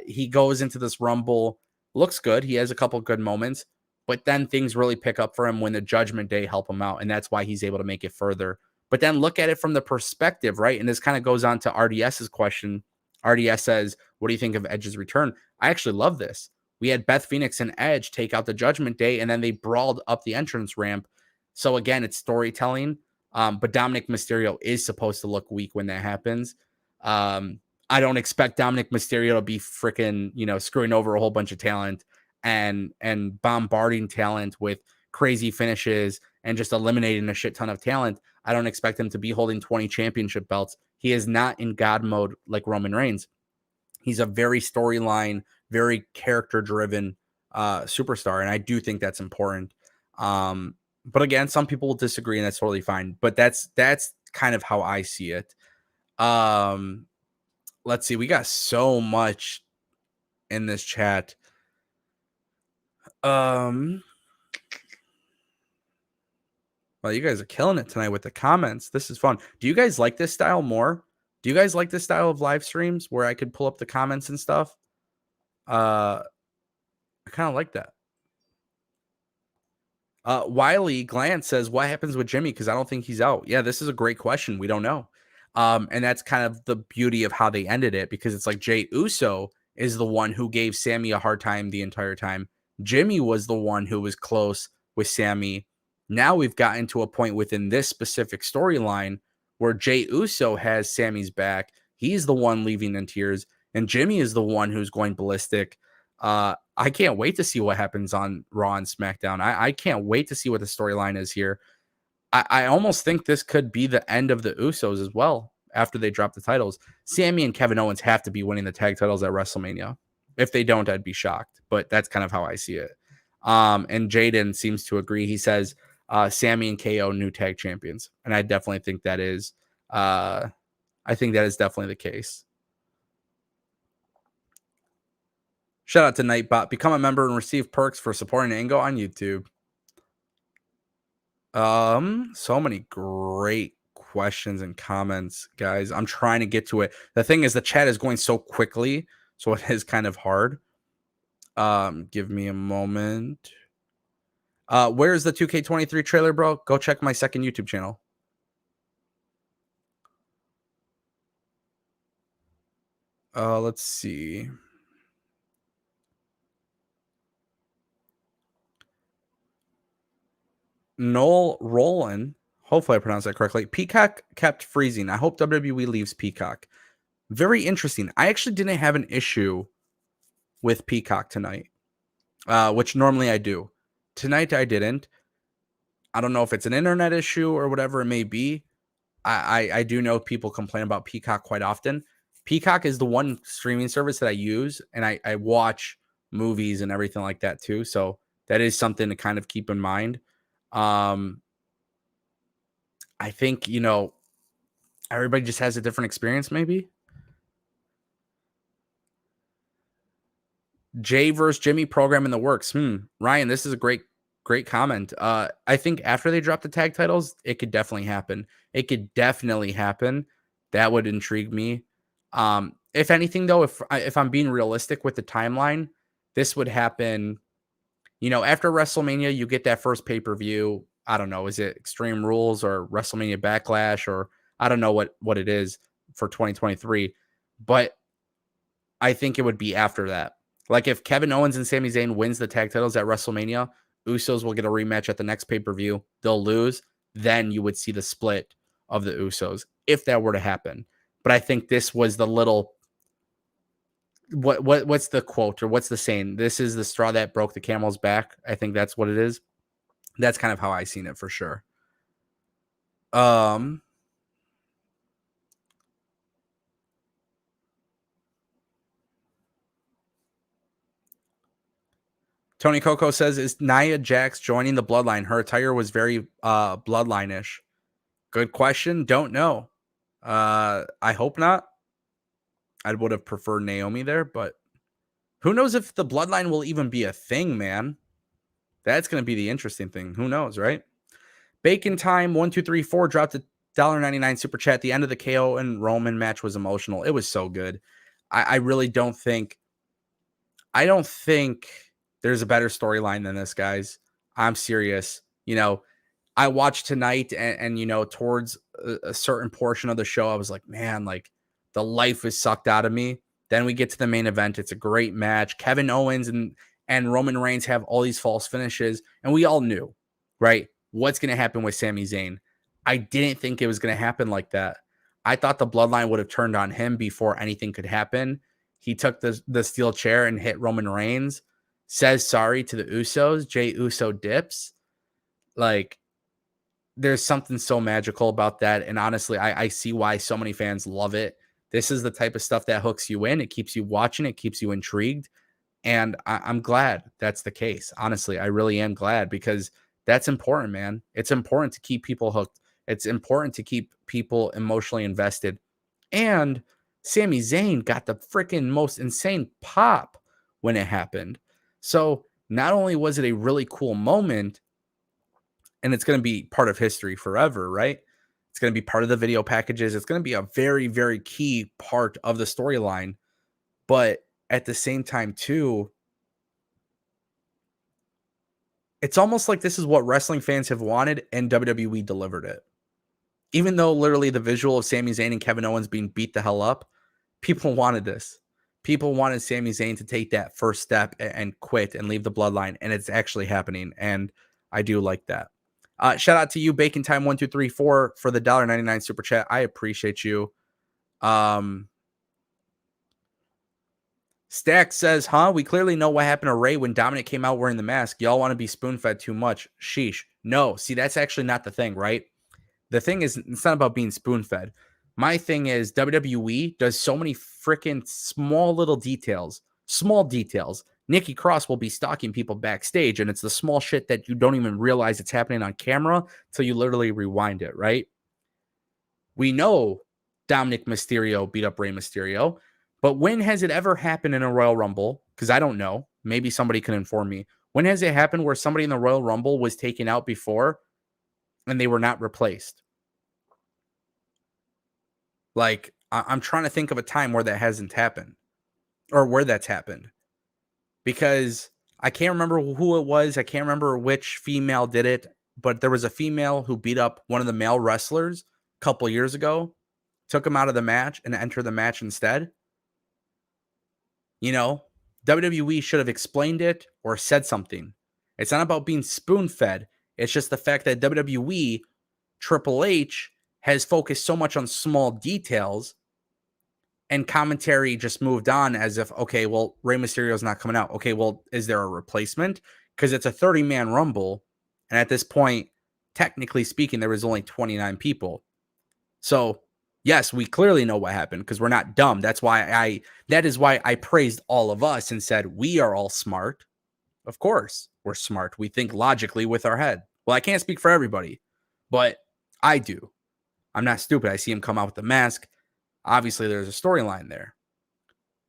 [SPEAKER 1] He goes into this Rumble, looks good. He has a couple good moments, but then things really pick up for him when the Judgment Day help him out, and that's why he's able to make it further. But then look at it from the perspective, right? And this kind of goes on to RDS's question. RDS says, what do you think of Edge's return? I actually love this. We had Beth Phoenix and Edge take out the Judgment Day, and then they brawled up the entrance ramp. So again, it's storytelling. But Dominic Mysterio is supposed to look weak when that happens. I don't expect Dominic Mysterio to be freaking, screwing over a whole bunch of talent and bombarding talent with crazy finishes and just eliminating a shit ton of talent. I don't expect him to be holding 20 championship belts. He is not in God mode like Roman Reigns. He's a very storyline, very character-driven superstar, and I do think that's important. But again, some people will disagree, and that's totally fine. But that's kind of how I see it. Let's see. We got so much in this chat. Well, you guys are killing it tonight with the comments. This is fun. Do you guys like this style more? Do you guys like this style of live streams where I could pull up the comments and stuff? I kind of like that. Wiley Glance says, what happens with Jimmy? Because I don't think he's out. Yeah, this is a great question. We don't know. And that's kind of the beauty of how they ended it, because it's like Jey Uso is the one who gave Sami a hard time the entire time. Jimmy was the one who was close with Sami. Now we've gotten to a point within this specific storyline where Jey Uso has Sami's back. He's the one leaving in tears, and Jimmy is the one who's going ballistic. I can't wait to see what happens on Raw and SmackDown. I can't wait to see what the storyline is here. I almost think this could be the end of the Usos as well after they drop the titles. Sami and Kevin Owens have to be winning the tag titles at WrestleMania. If they don't, I'd be shocked, but that's kind of how I see it. And Jaden seems to agree. He says Sami and KO new tag champions, and I definitely think that is. I think that is definitely the case. Shout out to Nightbot. Become a member and receive perks for supporting Ango on YouTube. So many great questions and comments, guys. I'm trying to get to it. The thing is, the chat is going so quickly, so it is kind of hard. Give me a moment. Where's the 2K23 trailer, bro? Go check my second YouTube channel. Let's see. Noel Roland, hopefully I pronounced that correctly. Peacock kept freezing. I hope WWE leaves Peacock. Very interesting. I actually didn't have an issue with Peacock tonight, which normally I do. Tonight I didn't. I don't know if it's an internet issue or whatever it may be. I do know people complain about Peacock quite often. Peacock is the one streaming service that I use, and I watch movies and everything like that too. So that is something to kind of keep in mind. Um, I think, everybody just has a different experience, maybe. Jay versus Jimmy program in the works. Ryan, this is a great comment. I think after they drop the tag titles, it could definitely happen. It could definitely happen. That would intrigue me. If anything, though, if I'm being realistic with the timeline, this would happen. After WrestleMania, you get that first pay-per-view. I don't know, is it Extreme Rules or WrestleMania Backlash, or I don't know what it is for 2023, but I think it would be after that. Like if Kevin Owens and Sami Zayn wins the tag titles at WrestleMania, Usos will get a rematch at the next pay-per-view. They'll lose. Then you would see the split of the Usos if that were to happen. But I think this was the little what's the quote or what's the saying? This is the straw that broke the camel's back. I think that's what it is. That's kind of how I seen it for sure. Tony Coco says, is Nia Jax joining the Bloodline? Her attire was very Bloodline-ish. Good question. Don't know. I hope not. I would have preferred Naomi there, but who knows if the Bloodline will even be a thing, man. That's going to be the interesting thing. Who knows, right? Bacon Time 1234 dropped a $1.99 super chat. The end of the KO and Roman match was emotional. It was so good. I really don't think there's a better storyline than this, guys. I'm serious. I watched tonight and towards a certain portion of the show, I was like, man, like the life is sucked out of me. Then we get to the main event. It's a great match. Kevin Owens and Roman Reigns have all these false finishes. And we all knew, right, what's going to happen with Sami Zayn. I didn't think it was going to happen like that. I thought the bloodline would have turned on him before anything could happen. He took the steel chair and hit Roman Reigns, says sorry to the Usos. Jey Uso dips. Like, there's something so magical about that. And honestly, I see why so many fans love it. This is the type of stuff that hooks you in. It keeps you watching. It keeps you intrigued. And I'm glad that's the case. Honestly, I really am glad because that's important, man. It's important to keep people hooked. It's important to keep people emotionally invested. And Sami Zayn got the freaking most insane pop when it happened. So not only was it a really cool moment, and it's going to be part of history forever, right? It's going to be part of the video packages. It's going to be a very, very key part of the storyline. But at the same time, too, it's almost like this is what wrestling fans have wanted, and WWE delivered it. Even though literally the visual of Sami Zayn and Kevin Owens being beat the hell up, people wanted this. People wanted Sami Zayn to take that first step and quit and leave the bloodline, and it's actually happening, and I do like that. Shout out to you, Bacon Time 1234 for the $1.99 super chat. I appreciate you. Stack says, we clearly know what happened to Rey when Dominic came out wearing the mask. Y'all want to be spoon-fed too much. Sheesh. No, see, that's actually not the thing, right? The thing is, it's not about being spoon-fed. My thing is WWE does so many freaking small little details, small details. Nikki Cross will be stalking people backstage, and it's the small shit that you don't even realize it's happening on camera till you literally rewind it, right? We know Dominic Mysterio beat up Rey Mysterio, but when has it ever happened in a Royal Rumble? Because I don't know. Maybe somebody can inform me. When has it happened where somebody in the Royal Rumble was taken out before and they were not replaced? Like, I'm trying to think of a time where that hasn't happened or where that's happened, because I can't remember who it was. I can't remember which female did it, but there was a female who beat up one of the male wrestlers a couple years ago, took him out of the match and entered the match instead. You know, WWE should have explained it or said something. It's not about being spoon fed. It's just the fact that WWE, Triple H, has focused so much on small details and commentary just moved on as if, okay, well, Rey Mysterio's not coming out. Okay, well, is there a replacement? Because it's a 30-man Rumble. And at this point, technically speaking, there was only 29 people. So, yes, we clearly know what happened because we're not dumb. That is why I praised all of us and said, we are all smart. Of course, we're smart. We think logically with our head. Well, I can't speak for everybody, but I do. I'm not stupid. I see him come out with the mask. Obviously, there's a storyline there.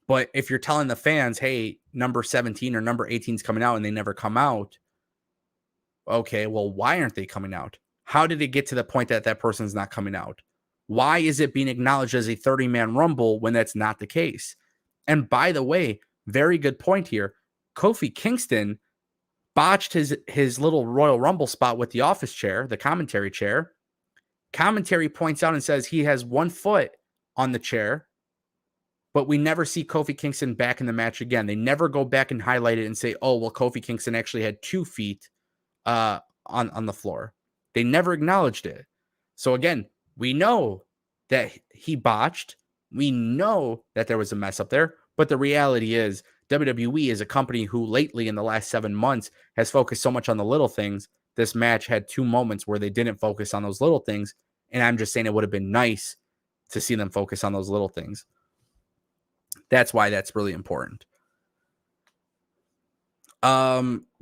[SPEAKER 1] But if you're telling the fans, hey, number 17 or number 18 is coming out and they never come out, okay, well, why aren't they coming out? How did it get to the point that that person's not coming out? Why is it being acknowledged as a 30-man Rumble when that's not the case? And by the way, very good point here. Kofi Kingston botched his little Royal Rumble spot with the office chair, the commentary chair. Commentary points out and says he has 1 foot on the chair, but we never see Kofi Kingston back in the match again. They never go back and highlight it and say, oh, well, Kofi Kingston actually had 2 feet on the floor. They never acknowledged it. So again, we know that he botched. We know that there was a mess up there, but the reality is WWE is a company who lately in the last 7 months has focused so much on the little things. This match had 2 moments where they didn't focus on those little things. And I'm just saying it would have been nice to see them focus on those little things. That's why that's really important.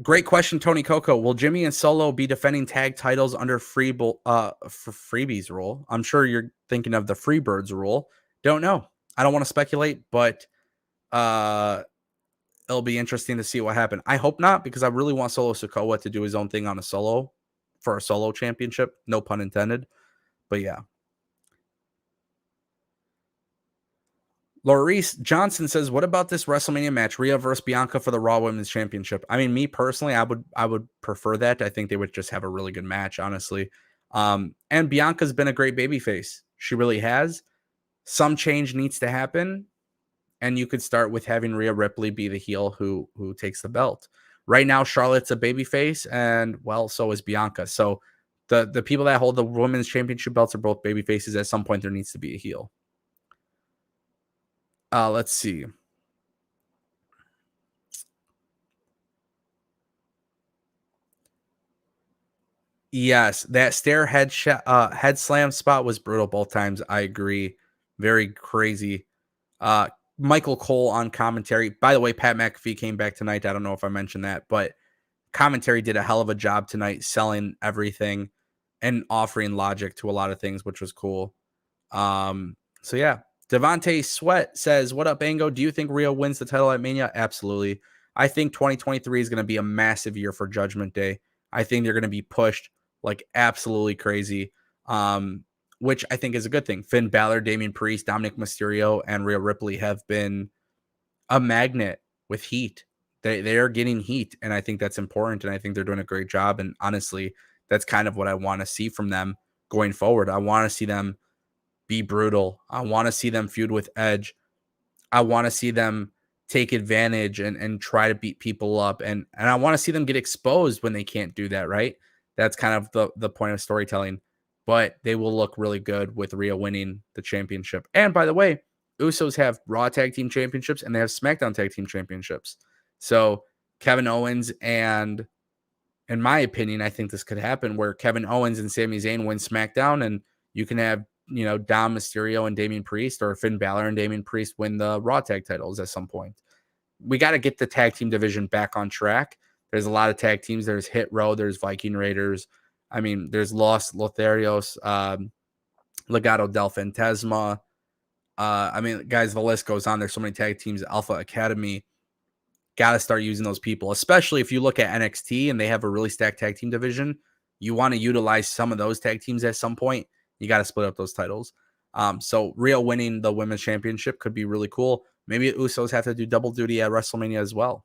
[SPEAKER 1] Great question, Tony Coco. Will Jimmy and Solo be defending tag titles under for freebies rule? I'm sure you're thinking of the Freebirds rule. Don't know. I don't want to speculate, but it'll be interesting to see what happens. I hope not, because I really want Solo Sikoa to do his own thing on a solo championship. No pun intended. But yeah. Laurice Johnson says, what about this WrestleMania match, Rhea versus Bianca for the Raw Women's Championship? I mean, me personally, I would prefer that. I think they would just have a really good match, honestly. And Bianca's been a great babyface. She really has. Some change needs to happen, and you could start with having Rhea Ripley be the heel who takes the belt. Right now, Charlotte's a babyface, and well, so is Bianca. So the people that hold the women's championship belts are both babyfaces. At some point, there needs to be a heel. Let's see. Yes, that stair head slam spot was brutal both times. I agree. Very crazy. Michael Cole on commentary. By the way, Pat McAfee came back tonight. I don't know if I mentioned that, but commentary did a hell of a job tonight selling everything and offering logic to a lot of things, which was cool. So yeah. Devontae Sweat says, what up, Ango? Do you think Rhea wins the title at Mania? Absolutely. I think 2023 is going to be a massive year for Judgment Day. I think they're going to be pushed like absolutely crazy, which I think is a good thing. Finn Balor, Damian Priest, Dominic Mysterio, and Rhea Ripley have been a magnet with heat. They are getting heat, and I think that's important, and I think they're doing a great job. And honestly, that's kind of what I want to see from them going forward. I want to see them be brutal. I want to see them feud with Edge. I want to see them take advantage and try to beat people up. And I want to see them get exposed when they can't do that, right? That's kind of the point of storytelling. But they will look really good with Rhea winning the championship. And by the way, Usos have Raw Tag Team Championships and they have SmackDown Tag Team Championships. So Kevin Owens and, in my opinion, I think this could happen where Kevin Owens and Sami Zayn win SmackDown, and you can have, Dom Mysterio and Damian Priest, or Finn Balor and Damian Priest win the Raw tag titles at some point. We got to get the tag team division back on track. There's a lot of tag teams. There's Hit Row. There's Viking Raiders. I mean, there's Los Lotharios, Legado del Fantasma. I mean, guys, the list goes on. There's so many tag teams. Alpha Academy. Got to start using those people, especially if you look at NXT and they have a really stacked tag team division. You want to utilize some of those tag teams at some point. You got to split up those titles. So Rhea winning the women's championship could be really cool. Maybe Usos have to do double duty at WrestleMania as well.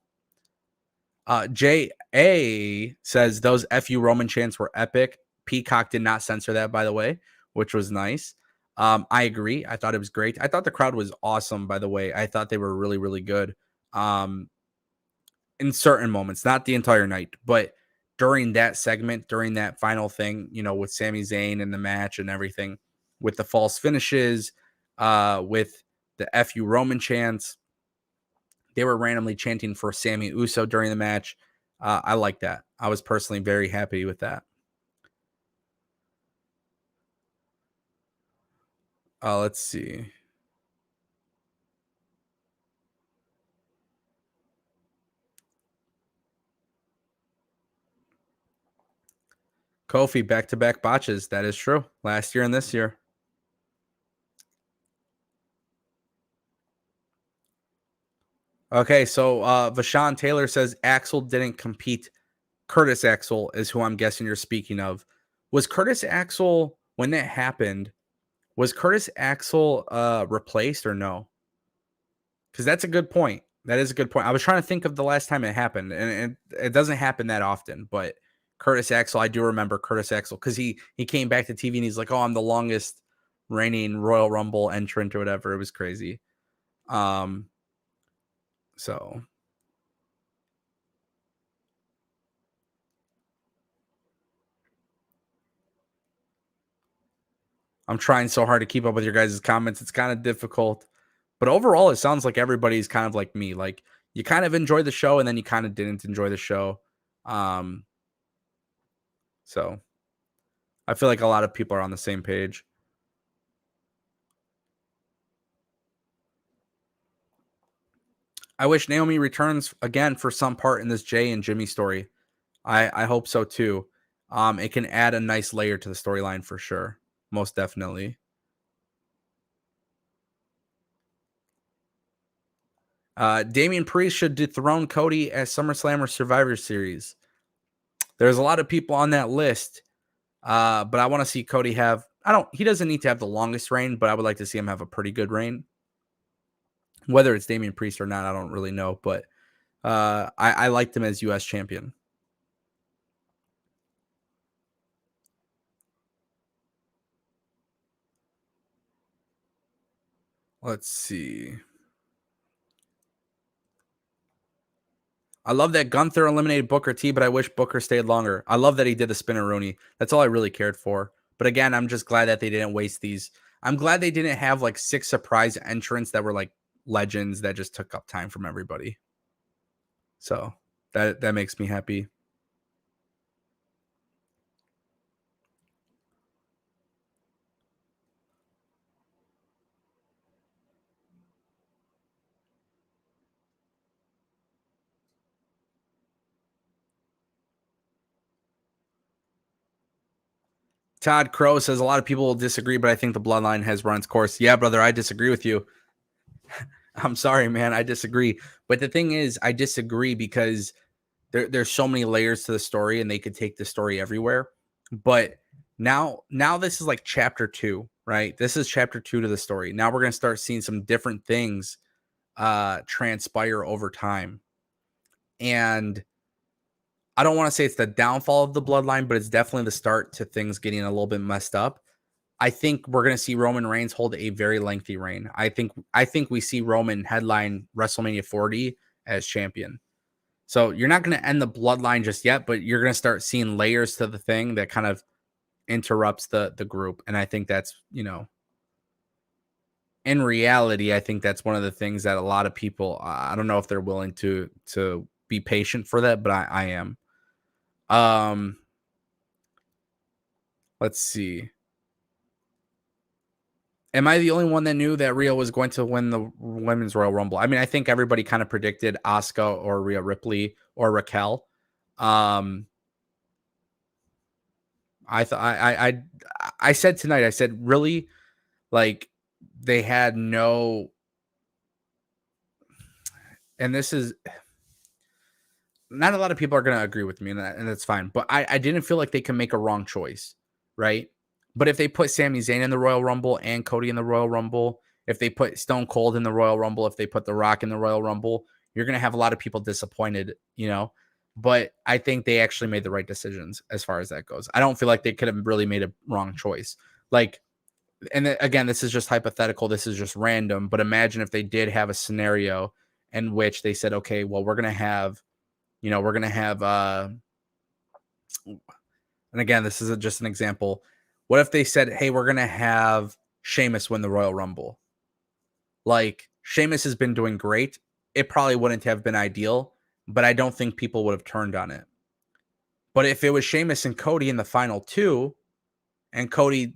[SPEAKER 1] J.A. says those FU Roman chants were epic. Peacock did not censor that, by the way, which was nice. I agree. I thought it was great. I thought the crowd was awesome, by the way. I thought they were really, really good. in certain moments, not the entire night, but during that segment, during that final thing, with Sami Zayn and the match and everything, with the false finishes, with the FU Roman chants, they were randomly chanting for Sami Uso during the match. I like that. I was personally very happy with that. Let's see. Kofi back-to-back botches. That is true. Last year and this year. Okay, so Vashawn Taylor says Axel didn't compete. Curtis Axel is who I'm guessing you're speaking of. Was Curtis Axel, when that happened, was Curtis Axel replaced or no? Because that's a good point. That is a good point. I was trying to think of the last time it happened, and it doesn't happen that often. But Curtis Axel, I do remember Curtis Axel because he came back to TV and he's like, "Oh, I'm the longest reigning Royal Rumble entrant or whatever." It was crazy. So I'm trying so hard to keep up with your guys' comments. It's kind of difficult. But overall, it sounds like everybody's kind of like me. Like you kind of enjoyed the show and then you kind of didn't enjoy the show. So I feel like a lot of people are on the same page. I wish Naomi returns again for some part in this Jay and Jimmy story. I hope so too. It can add a nice layer to the storyline for sure. Most definitely. Damian Priest should dethrone Cody as SummerSlam or Survivor Series. There's a lot of people on that list, but I want to see Cody have. He doesn't need to have the longest reign, but I would like to see him have a pretty good reign. Whether it's Damian Priest or not, I don't really know, but I liked him as U.S. champion. Let's see. I love that Gunther eliminated Booker T, but I wish Booker stayed longer. I love that he did the spinneroonie. That's all I really cared for. But again, I'm just glad that they didn't waste these. I'm glad they didn't have like 6 surprise entrants that were like legends that just took up time from everybody. So that makes me happy. Todd Crow says a lot of people will disagree, but I think the bloodline has run its course. Yeah, brother, I disagree with you. I'm sorry, man. I disagree. But the thing is, I disagree because there's so many layers to the story and they could take the story everywhere. But now this is like chapter 2, right? This is chapter 2 to the story. Now we're going to start seeing some different things transpire over time. And I don't want to say it's the downfall of the bloodline, but it's definitely the start to things getting a little bit messed up. I think we're going to see Roman Reigns hold a very lengthy reign. I think we see Roman headline WrestleMania 40 as champion. So you're not going to end the bloodline just yet, but you're going to start seeing layers to the thing that kind of interrupts the group. And I think that's, in reality, I think that's one of the things that a lot of people, I don't know if they're willing to be patient for that, but I am. Let's see. Am I the only one that knew that Rhea was going to win the Women's Royal Rumble? I mean, I think everybody kind of predicted Asuka or Rhea Ripley or Raquel. I thought I said tonight, I said, really? Like, they had no, and this is not a lot of people are going to agree with me, and that's fine. But I didn't feel like they can make a wrong choice, right? But if they put Sami Zayn in the Royal Rumble and Cody in the Royal Rumble, if they put Stone Cold in the Royal Rumble, if they put The Rock in the Royal Rumble, you're going to have a lot of people disappointed, But I think they actually made the right decisions as far as that goes. I don't feel like they could have really made a wrong choice. Like, and again, this is just hypothetical. This is just random. But imagine if they did have a scenario in which they said, okay, well, we're going to have, and again, this is just an example. What if they said, hey, we're going to have Sheamus win the Royal Rumble? Like, Sheamus has been doing great. It probably wouldn't have been ideal, but I don't think people would have turned on it. But if it was Sheamus and Cody in the final two, and Cody,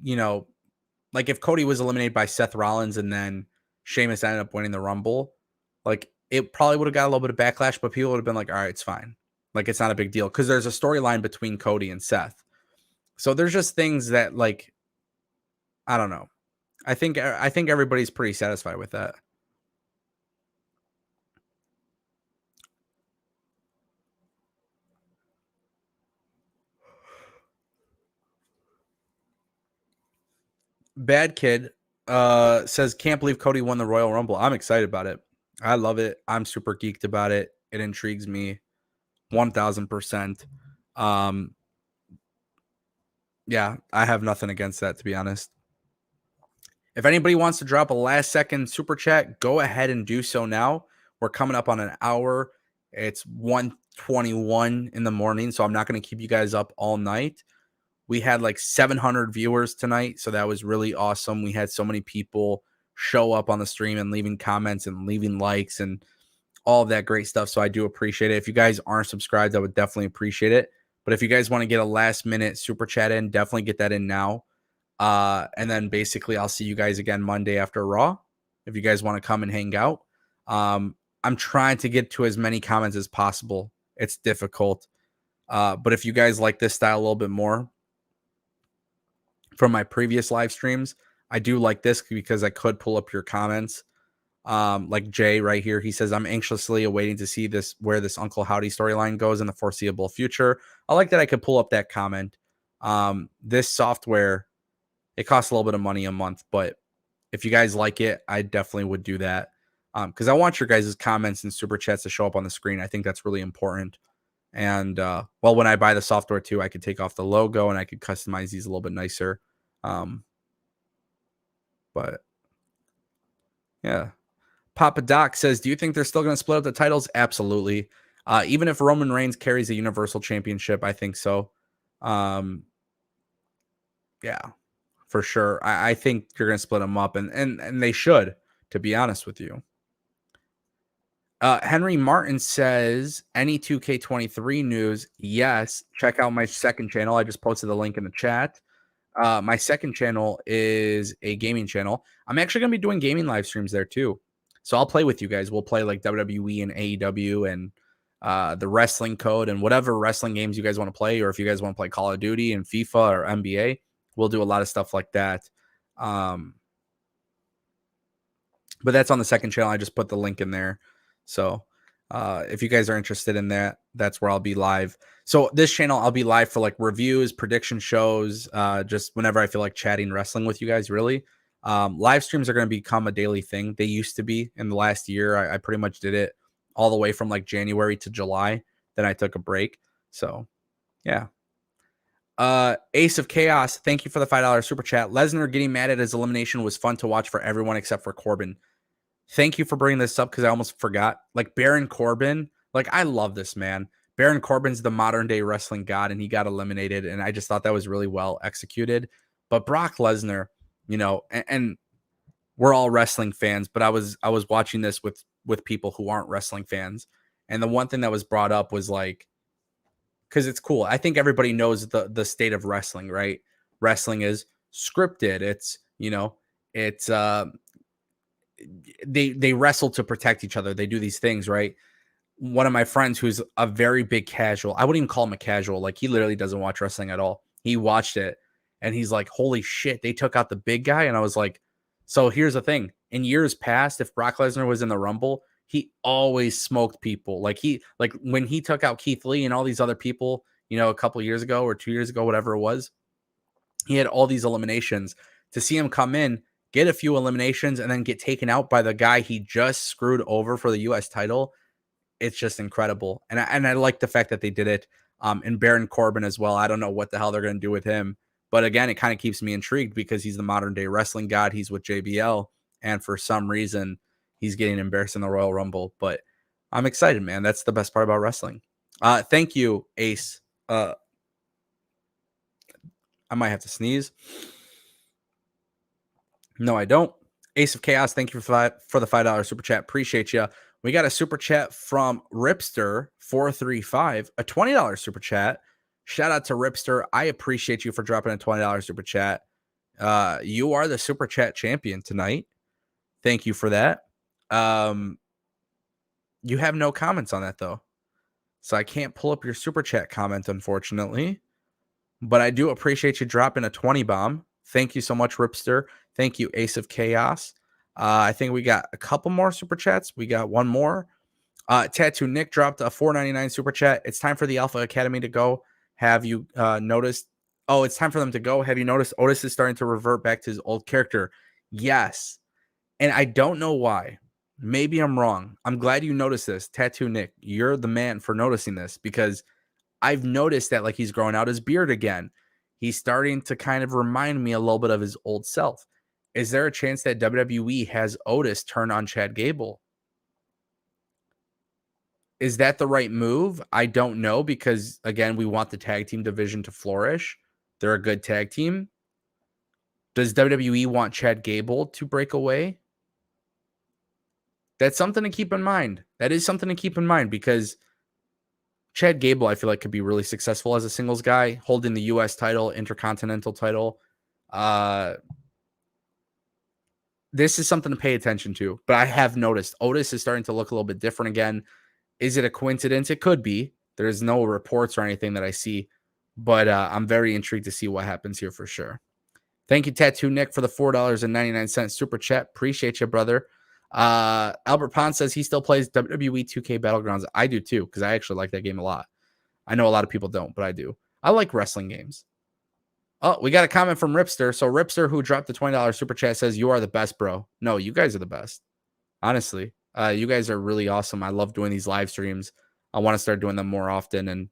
[SPEAKER 1] like if Cody was eliminated by Seth Rollins and then Sheamus ended up winning the Rumble, like it probably would have got a little bit of backlash, but people would have been like, all right, it's fine. Like, it's not a big deal because there's a storyline between Cody and Seth. So there's just things that, like, I don't know. I think everybody's pretty satisfied with that. Bad Kid says, can't believe Cody won the Royal Rumble. I'm excited about it. I love it. I'm super geeked about it. It intrigues me 1000%. Yeah, I have nothing against that, to be honest. If anybody wants to drop a last second super chat, go ahead and do so now. We're coming up on an hour. It's 1:21 in the morning, so I'm not going to keep you guys up all night. We had like 700 viewers tonight, so that was really awesome. We had so many people show up on the stream and leaving comments and leaving likes and all of that great stuff, so I do appreciate it. If you guys aren't subscribed, I would definitely appreciate it. But if you guys want to get a last minute super chat in, definitely get that in now. And then basically I'll see you guys again Monday after Raw if you guys want to come and hang out. I'm trying to get to as many comments as possible. It's difficult. But if you guys like this style a little bit more from my previous live streams, I do like this because I could pull up your comments. Like Jay right here, he says, I'm anxiously awaiting to see where this Uncle Howdy storyline goes in the foreseeable future. I like that I could pull up that comment. This software, it costs a little bit of money a month, but if you guys like it, I definitely would do that. Because I want your guys' comments and super chats to show up on the screen. I think that's really important. And well, when I buy the software too, I could take off the logo and I could customize these a little bit nicer. But yeah. Papa Doc says, do you think they're still going to split up the titles? Absolutely. Even if Roman Reigns carries the Universal Championship, I think so. Yeah, for sure. I think you're going to split them up, and they should, to be honest with you. Henry Martin says, any 2K23 news? Yes. Check out my second channel. I just posted the link in the chat. My second channel is a gaming channel. I'm actually going to be doing gaming live streams there too. So I'll play with you guys. We'll play like WWE and AEW and the wrestling code and whatever wrestling games you guys want to play. Or if you guys want to play Call of Duty and FIFA or NBA, we'll do a lot of stuff like that. But that's on the second channel. I just put the link in there. So if you guys are interested in that, that's where I'll be live. So this channel, I'll be live for like reviews, prediction shows, just whenever I feel like chatting wrestling with you guys, really. Live streams are going to become a daily thing. They used to be in the last year. I pretty much did it all the way from like January to July. Then I took a break. So yeah. Ace of Chaos, thank you for the $5 super chat. Lesnar getting mad at his elimination was fun to watch for everyone except for Corbin. Thank you for bringing this up because I almost forgot. Like Baron Corbin, like I love this man. Baron Corbin's the modern day wrestling god, and he got eliminated. And I just thought that was really well executed. But Brock Lesnar, and we're all wrestling fans, but I was watching this with people who aren't wrestling fans. And the one thing that was brought up was like, because it's cool. I think everybody knows the state of wrestling, right? Wrestling is scripted. It's, it's they wrestle to protect each other. They do these things, right? One of my friends who's a very big casual, I wouldn't even call him a casual. Like he literally doesn't watch wrestling at all. He watched it and he's like, holy shit, they took out the big guy. And I was like, so here's the thing. In years past, if Brock Lesnar was in the Rumble, he always smoked people. Like when he took out Keith Lee and all these other people, a couple years ago or 2 years ago, whatever it was, he had all these eliminations. To see him come in, get a few eliminations, and then get taken out by the guy he just screwed over for the U.S. title, it's just incredible. And I like the fact that they did it. And Baron Corbin as well. I don't know what the hell they're going to do with him. But again, it kind of keeps me intrigued because he's the modern day wrestling god. He's with JBL. And for some reason, he's getting embarrassed in the Royal Rumble. But I'm excited, man. That's the best part about wrestling. Thank you, Ace. I might have to sneeze. No, I don't. Ace of Chaos, thank you for the $5 super chat. Appreciate you. We got a super chat from Ripster435, a $20 super chat. Shout out to Ripster. I appreciate you for dropping a $20 super chat. You are the super chat champion tonight. Thank you for that. You have no comments on that, though. So I can't pull up your super chat comment, unfortunately. But I do appreciate you dropping a 20 bomb. Thank you so much, Ripster. Thank you, Ace of Chaos. I think we got a couple more super chats. We got one more. Tattoo Nick dropped a $4.99 super chat. It's time for the Alpha Academy to go. Have you noticed? Oh, it's time for them to go. Have you noticed Otis is starting to revert back to his old character? Yes. And I don't know why. Maybe I'm wrong. I'm glad you noticed this. Tattoo Nick, you're the man for noticing this, because I've noticed that, like, he's growing out his beard again. He's starting to kind of remind me a little bit of his old self. Is there a chance that WWE has Otis turn on Chad Gable? Is that the right move? I don't know, because, again, we want the tag team division to flourish. They're a good tag team. Does WWE want Chad Gable to break away? That's something to keep in mind. That is something to keep in mind, because Chad Gable, I feel like, could be really successful as a singles guy, holding the U.S. title, Intercontinental title. This is something to pay attention to. But I have noticed Otis is starting to look a little bit different again. Is it a coincidence? It could be. There's no reports or anything that I see. But I'm very intrigued to see what happens here for sure. Thank you, Tattoo Nick, for the $4.99 super chat. Appreciate you, brother. Albert Pond says he still plays WWE 2K Battlegrounds. I do too, because I actually like that game a lot. I know a lot of people don't, but I do. I like wrestling games. Oh, we got a comment from Ripster. So Ripster, who dropped the $20 super chat, says, "You are the best, bro." No, you guys are the best. Honestly, you guys are really awesome. I love doing these live streams. I want to start doing them more often, and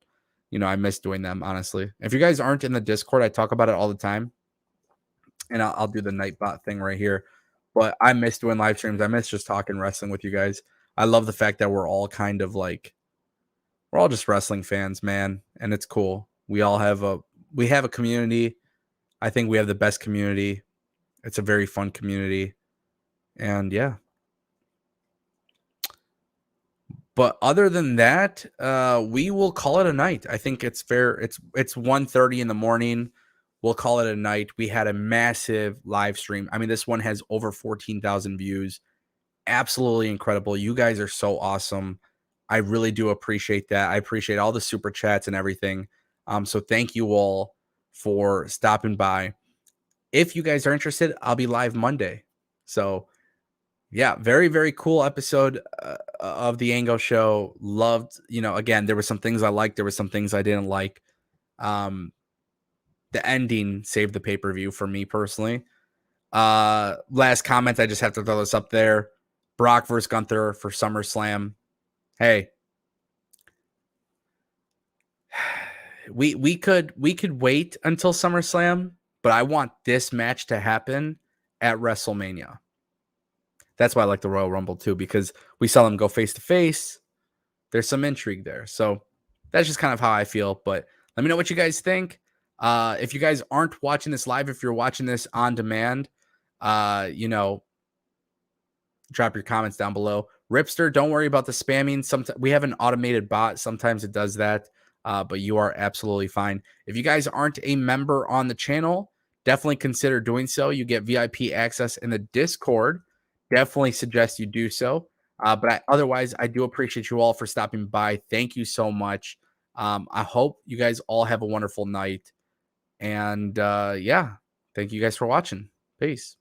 [SPEAKER 1] I miss doing them, honestly. If you guys aren't in the Discord, I talk about it all the time, and I'll do the Nightbot thing right here. But I miss doing live streams. I miss just talking wrestling with you guys. I love the fact that we're all kind of like, we're all just wrestling fans, man, and it's cool. We have a community. I think we have the best community. It's a very fun community, and yeah. But other than that, we will call it a night. I think it's fair. It's 1:30 in the morning. We'll call it a night. We had a massive live stream. I mean, this one has over 14,000 views. Absolutely incredible. You guys are so awesome. I really do appreciate that. I appreciate all the super chats and everything. So thank you all for stopping by. If you guys are interested, I'll be live Monday. So yeah, very, very cool episode of the Ango Show. Loved, again, there were some things I liked. There were some things I didn't like. The ending saved the pay-per-view for me personally. Last comment, I just have to throw this up there. Brock versus Gunther for SummerSlam. Hey, we could wait until SummerSlam, but I want this match to happen at WrestleMania. That's why I like the Royal Rumble too, because we saw them go face to face. There's some intrigue there. So that's just kind of how I feel. But let me know what you guys think. If you guys aren't watching this live, if you're watching this on demand, drop your comments down below. Ripster, don't worry about the spamming. Sometimes we have an automated bot. Sometimes it does that, but you are absolutely fine. If you guys aren't a member on the channel, definitely consider doing so. You get VIP access in the Discord. Definitely suggest you do so. But otherwise, I do appreciate you all for stopping by. Thank you so much. I hope you guys all have a wonderful night. And yeah, thank you guys for watching. Peace.